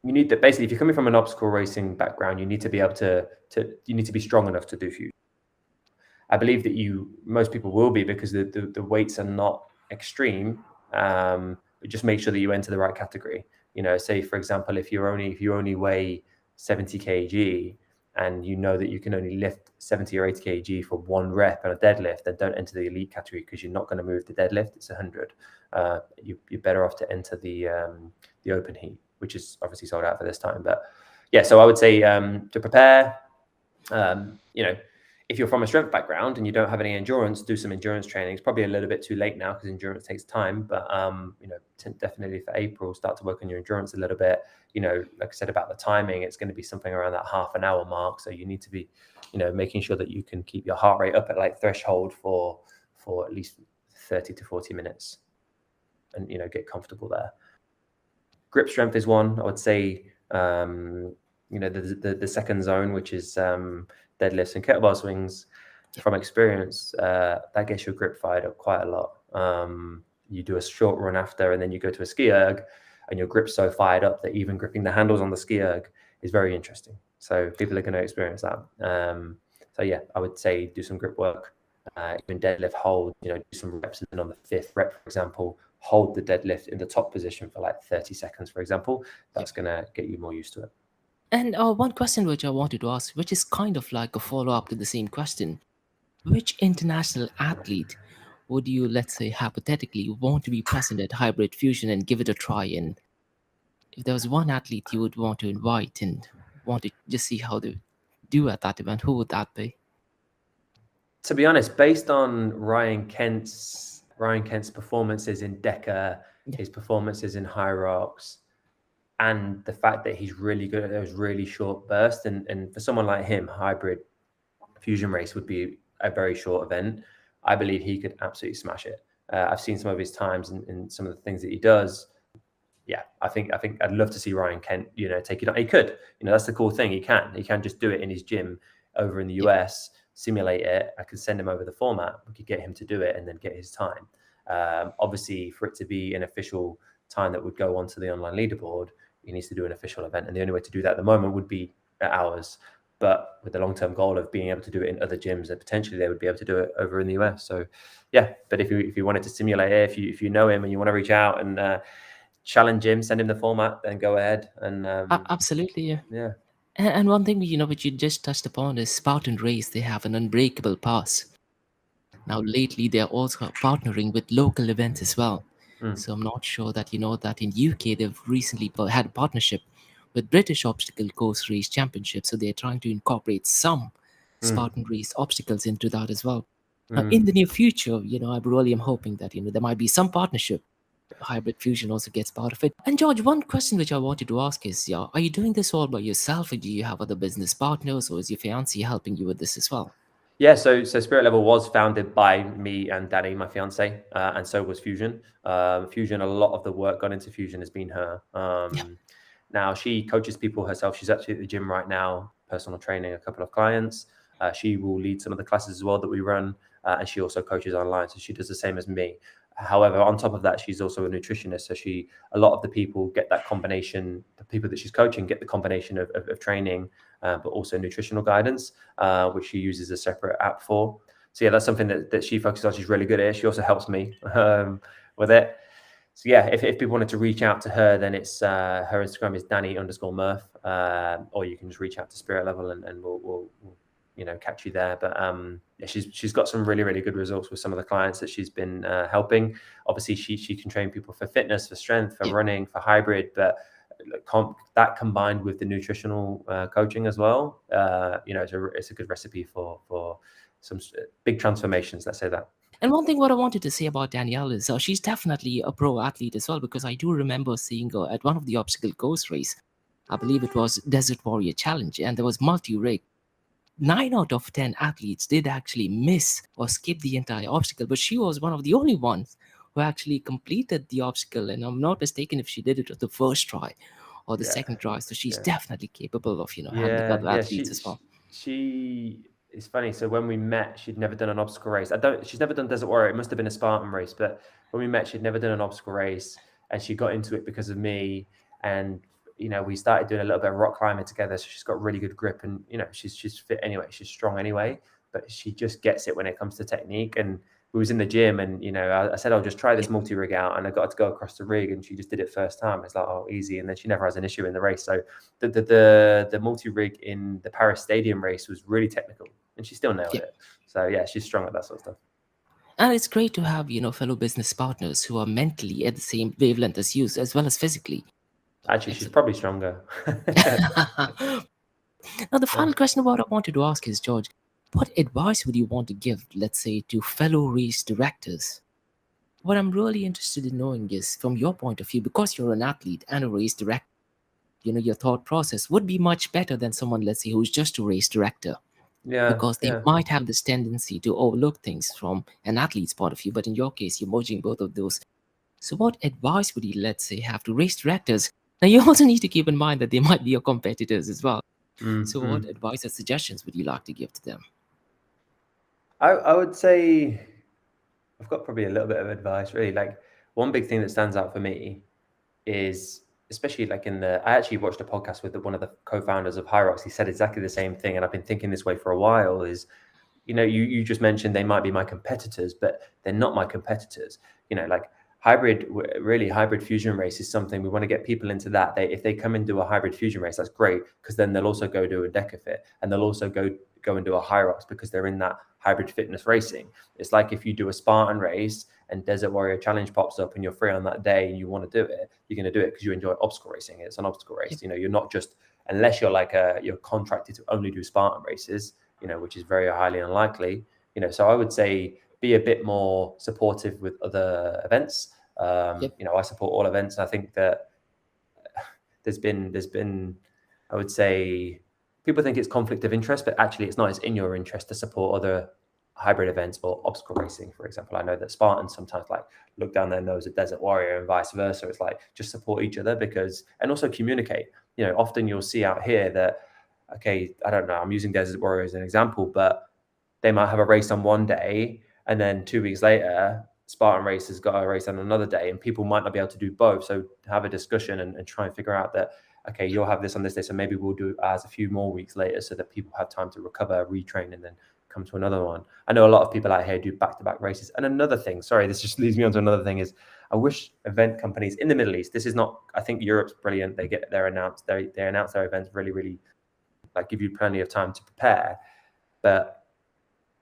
you need to basically, if you're coming from an obstacle racing background, you need to be able you need to be strong enough to do fusion. I believe that most people will be, because the weights are not extreme, but just make sure that you enter the right category. Say for example, if you only weigh 70 kg, and you know that you can only lift 70 or 80 kg for one rep on a deadlift, then don't enter the elite category, because you're not going to move the deadlift. It's 100. You're better off to enter the open heat, which is obviously sold out for this time. But yeah, so I would say to prepare, if you're from a strength background and you don't have any endurance, do some endurance training. It's probably a little bit too late now, because endurance takes time, but definitely for April, start to work on your endurance a little bit. Like I said about the timing, it's going to be something around that half an hour mark. So you need to be, making sure that you can keep your heart rate up at like threshold for at least 30 to 40 minutes, and get comfortable there. Grip strength is one. I would say, the second zone, which is deadlifts and kettlebell swings. From experience, that gets your grip fired up quite a lot. You do a short run after, and then you go to a ski erg, and your grip's so fired up that even gripping the handles on the ski erg is very interesting. So people are going to experience that. So yeah, I would say do some grip work. Even deadlift hold, do some reps, and then on the 5th rep, for example, hold the deadlift in the top position for like 30 seconds, for example. That's going to get you more used to it. And one question which I wanted to ask, which is kind of like a follow-up to the same question. Which international athlete would you, let's say, hypothetically want to be present at Hybrid Fusion and give it a try? And if there was one athlete you would want to invite and want to just see how they do at that event, who would that be? To be honest, based on Ryan Kent's performances in DEKA, his performances in HYROX, and the fact that he's really good at those really short bursts, and for someone like him, hybrid fusion race would be a very short event. I believe he could absolutely smash it. I've seen some of his times and some of the things that he does. Yeah, I think I'd love to see Ryan Kent, take it on. He could, that's the cool thing. He can just do it in his gym over in the US, simulate it. I could send him over the format. We could get him to do it and then get his time. Obviously, for it to be an official time that would go onto the online leaderboard, he needs to do an official event, and the only way to do that at the moment would be at ours. But with the long-term goal of being able to do it in other gyms, that potentially they would be able to do it over in the US. So yeah, but if you wanted to simulate it, if you know him and you want to reach out and challenge him, send him the format, then go ahead. And absolutely, yeah. And one thing which you just touched upon is Spartan Race. They have an unbreakable pass. Now lately they're also partnering with local events as well. So I'm not sure that that in UK they've recently had a partnership with British Obstacle Course Race Championship. So they're trying to incorporate some Spartan race obstacles into that as well. In the near future, I really am hoping that there might be some partnership. Hybrid fusion also gets part of it. And George, one question which I wanted to ask is, yeah, are you doing this all by yourself, or do you have other business partners, or is your fiancé helping you with this as well? Yeah, so Spirit Level was founded by me and Danny, my fiance, and so was Fusion. Fusion, a lot of the work gone into Fusion has been her. Yeah. Now she coaches people herself. She's actually at the gym right now, personal training a couple of clients. She will lead some of the classes as well that we run, and she also coaches online. So she does the same as me. However, on top of that, she's also a nutritionist. So a lot of the people get that combination. The people that she's coaching get the combination of training, but also nutritional guidance, which she uses a separate app for. So yeah, that's something that she focuses on. She's really good at it. She also helps me with it. So yeah, if people wanted to reach out to her, then it's her Instagram is Danny_Murph, or you can just reach out to Spirit Level and we'll catch you there. But yeah, she's got some really, really good results with some of the clients that she's been helping. Obviously, she can train people for fitness, for strength, for running, for hybrid, but that combined with the nutritional coaching as well, it's a good recipe for some big transformations. Let's say that. And one thing what I wanted to say about Danielle is she's definitely a pro athlete as well, because I do remember seeing her at one of the obstacle course race. I believe it was Desert Warrior Challenge, and there was multi-rig. 9 out of 10 athletes did actually miss or skip the entire obstacle, but she was one of the only ones who actually completed the obstacle. And I'm not mistaken if she did it the first try or the second try. So she's definitely capable of handling other athletes as well. She it's funny. So when we met, she'd never done an obstacle race. She's never done Desert Warrior. It must have been a Spartan race. But when we met, she'd never done an obstacle race, and she got into it because of me. And we started doing a little bit of rock climbing together. So she's got really good grip, and she's fit anyway. She's strong anyway, but she just gets it when it comes to technique. And we was in the gym, and I said, I'll just try this multi-rig out, and I got to go across the rig, and she just did it first time. It's like, oh, easy. And then she never has an issue in the race. So the multi-rig in the Paris Stadium race was really technical, and she still nailed it. So yeah, she's strong at that sort of stuff. And it's great to have fellow business partners who are mentally at the same wavelength as you, as well as physically. Actually, she's probably stronger. Now, the final question what I wanted to ask is, George, what advice would you want to give, let's say, to fellow race directors? What I'm really interested in knowing is, from your point of view, because you're an athlete and a race director, your thought process would be much better than someone, let's say, who's just a race director. Because they might have this tendency to overlook things from an athlete's point of view. But in your case, you're merging both of those. So what advice would you, let's say, have to race directors? Now, you also need to keep in mind that they might be your competitors as well. So what advice or suggestions would you like to give to them? I would say I've got probably a little bit of advice, really. Like, one big thing that stands out for me is, especially like I actually watched a podcast with one of the co-founders of HYROX. He said exactly the same thing. And I've been thinking this way for a while is, you just mentioned they might be my competitors, but they're not my competitors. Like hybrid fusion race is something we want to get people into that. If they come and do a hybrid fusion race, that's great, because then they'll also go do a DEKA fit, and they'll also go and do a HYROX, because they're in that hybrid fitness racing. It's like if you do a Spartan race and Desert Warrior Challenge pops up and you're free on that day and you want to do it, you're going to do it because you enjoy obstacle racing. It's an obstacle race. You're not just, unless you're you're contracted to only do Spartan races, which is very highly unlikely. So I would say be a bit more supportive with other events. I support all events. I think that there's been, I would say, people think it's conflict of interest, but actually it's not. It's in your interest to support other hybrid events or obstacle racing, for example. I know that Spartans sometimes look down their nose at Desert Warrior and vice versa. It's just support each other, and also communicate. Often you'll see out here that, okay, I don't know, I'm using Desert Warrior as an example, but they might have a race on one day, and then 2 weeks later, Spartan race has got a race on another day, and people might not be able to do both. So have a discussion and try and figure out that, okay, you'll have this on this day, so maybe we'll do as a few more weeks later so that people have time to recover, retrain, and then come to another one. I know a lot of people out here do back-to-back races. And another thing, sorry, this just leads me on to another thing, is I wish event companies in the Middle East, this is not, I think Europe's brilliant. They announce their events really, really, give you plenty of time to prepare. But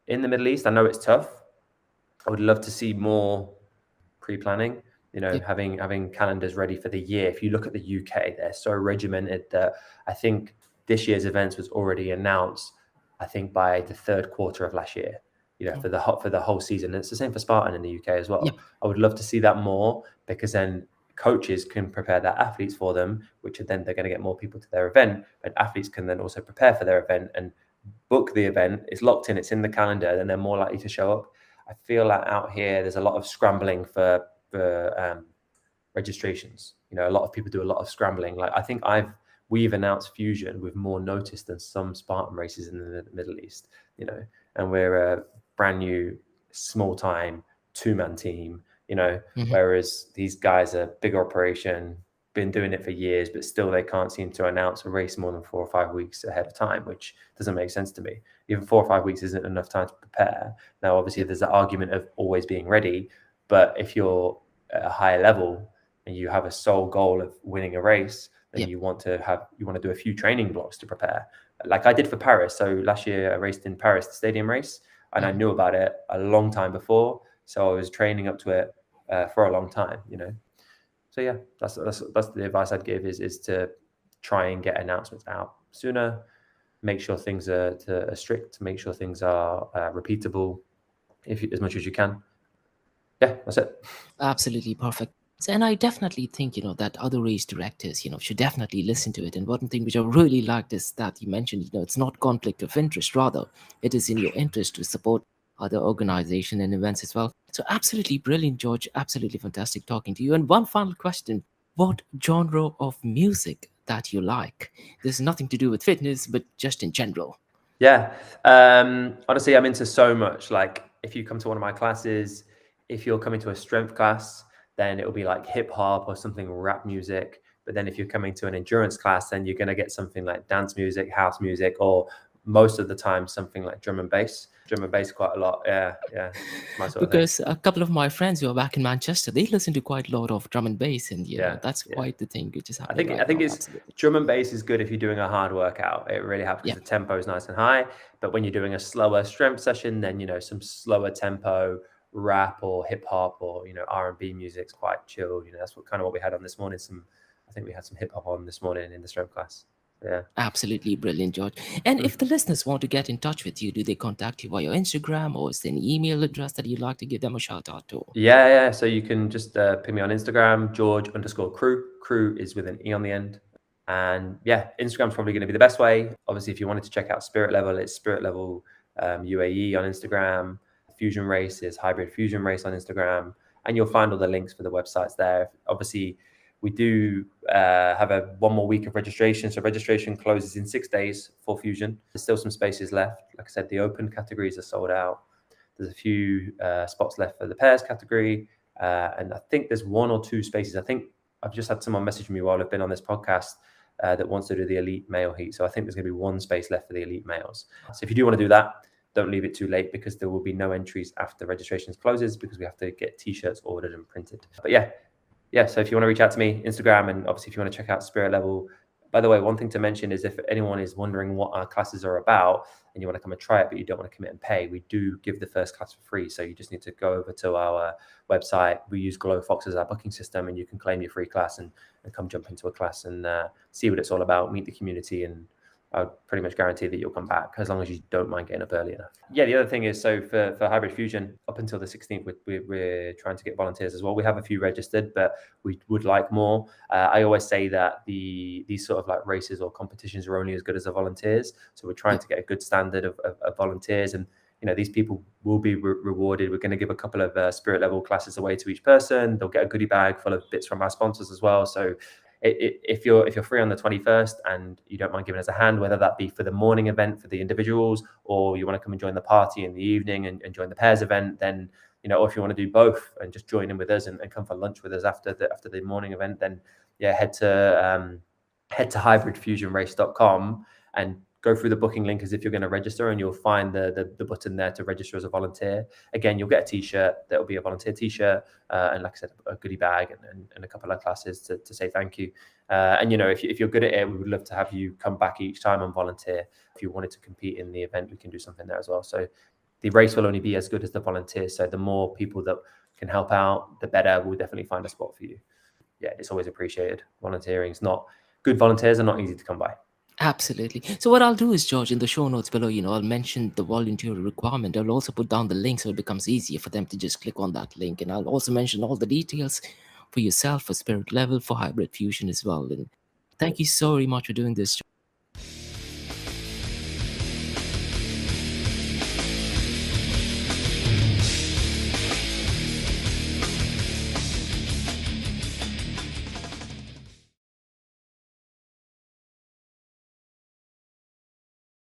in the Middle East, I know it's tough. I would love to see more pre-planning. You know, having calendars ready for the year. If you look at the UK, they're so regimented that I think this year's events was already announced, I think, by the third quarter of last year, you know, for the whole season. And it's the same for Spartan in the UK as well. I would love to see that more, because then coaches can prepare their athletes for them, which then they're going to get more people to their event, but athletes can then also prepare for their event and book the event. It's locked in, it's in the calendar, then they're more likely to show up. I feel like out here there's a lot of scrambling for registrations. You know, a lot of people do a lot of scrambling. Like, I think we've announced Fusion with more notice than some Spartan races in the Middle East, you know, and we're a brand new, small time, 2-man team, you know, whereas these guys are big operation, been doing it for years, but still they can't seem to announce a race more than 4 or 5 weeks ahead of time, which doesn't make sense to me. Even 4 or 5 weeks isn't enough time to prepare. Now, obviously, there's that argument of always being ready, but if you're at a higher level and you have a sole goal of winning a race, then you want to do a few training blocks to prepare, like I did for Paris. So last year I raced in Paris, the stadium race, and I knew about it a long time before, so I was training up to it for a long time, you know. So yeah, that's the advice I'd give, is to try and get announcements out sooner, make sure things are strict, make sure things are repeatable, as much as you can. Yeah, that's it. Absolutely perfect. And I definitely think, that other race directors, should definitely listen to it. And one thing which I really liked is that you mentioned, it's not conflict of interest, rather, it is in your interest to support other organization and events as well. So absolutely brilliant, George. Absolutely fantastic talking to you. And one final question: what genre of music that you like? This is nothing to do with fitness, but just in general. Yeah. Honestly, I'm into so much. Like, if you come to one of my classes, if you're coming to a strength class, then it'll be like hip hop or something rap music. But then if you're coming to an endurance class, then you're going to get something like dance music, house music, or most of the time something like drum and bass quite a lot. Yeah. My sort of thing. Because a couple of my friends who are back in Manchester, they listen to quite a lot of drum and bass, and that's quite the thing which is happening. I think it's drum and bass is good if you're doing a hard workout. It really helps because the tempo is nice and high. But when you're doing a slower strength session, then some slower tempo rap or hip hop or R&B music's quite chilled. That's what we had on this morning. I think we had some hip hop on this morning in the strength class. Yeah. Absolutely brilliant, George. And if the listeners want to get in touch with you, do they contact you via Instagram, or is there an email address that you'd like to give them a shout out to? Yeah. So you can just pin me on Instagram, George_Crewe. Crewe is with an E on the end. And yeah, Instagram's probably going to be the best way. Obviously, if you wanted to check out Spirit Level, it's Spirit Level UAE on Instagram. Fusion Race is Hybrid Fusion Race on Instagram. And you'll find all the links for the websites there. Obviously, we do have one more week of registration. So registration closes in 6 days for Fusion. There's still some spaces left. Like I said, the open categories are sold out. There's a few spots left for the pairs category. And I think there's 1 or 2 spaces. I think I've just had someone message me while I've been on this podcast that wants to do the elite male heat. So I think there's going to be 1 space left for the elite males. So if you do want to do that, don't leave it too late, because there will be no entries after registrations closes, because we have to get t-shirts ordered and printed. But yeah. So if you want to reach out to me, Instagram, and obviously if you want to check out Spirit Level. By the way, one thing to mention is if anyone is wondering what our classes are about and you want to come and try it, but you don't want to commit and pay, we do give the first class for free. So you just need to go over to our website. We use GlowFox as our booking system, and you can claim your free class and come jump into a class and see what it's all about, meet the community, and I would pretty much guarantee that you'll come back, as long as you don't mind getting up early enough. Yeah, the other thing is, so for Hybrid Fusion, up until the 16th, we're trying to get volunteers as well. We have a few registered, but we would like more. I always say that these sort of like races or competitions are only as good as the volunteers. So we're trying to get a good standard of volunteers, and these people will be rewarded. We're going to give a couple of Spirit Level classes away to each person. They'll get a goodie bag full of bits from our sponsors as well. So if you're free on the 21st and you don't mind giving us a hand, whether that be for the morning event for the individuals, or you want to come and join the party in the evening and join the pairs event, then or if you want to do both and just join in with us and come for lunch with us after the morning event, then head to hybridfusionrace.com and go through the booking link as if you're going to register, and you'll find the button there to register as a volunteer. Again, you'll get a t-shirt. That'll be a volunteer t-shirt, and like I said, a goodie bag and a couple of classes to say thank you. And if you're good at it, we would love to have you come back each time and volunteer. If you wanted to compete in the event, we can do something there as well. So the race will only be as good as the volunteers. So the more people that can help out, the better. We'll definitely find a spot for you. Yeah, it's always appreciated. Volunteering is not good. Volunteers are not easy to come by. Absolutely. So what I'll do is, George, in the show notes below, I'll mention the volunteer requirement. I'll also put down the link so it becomes easier for them to just click on that link. And I'll also mention all the details for yourself, for Spirit Level, for Hybrid Fusion as well. And thank you so very much for doing this,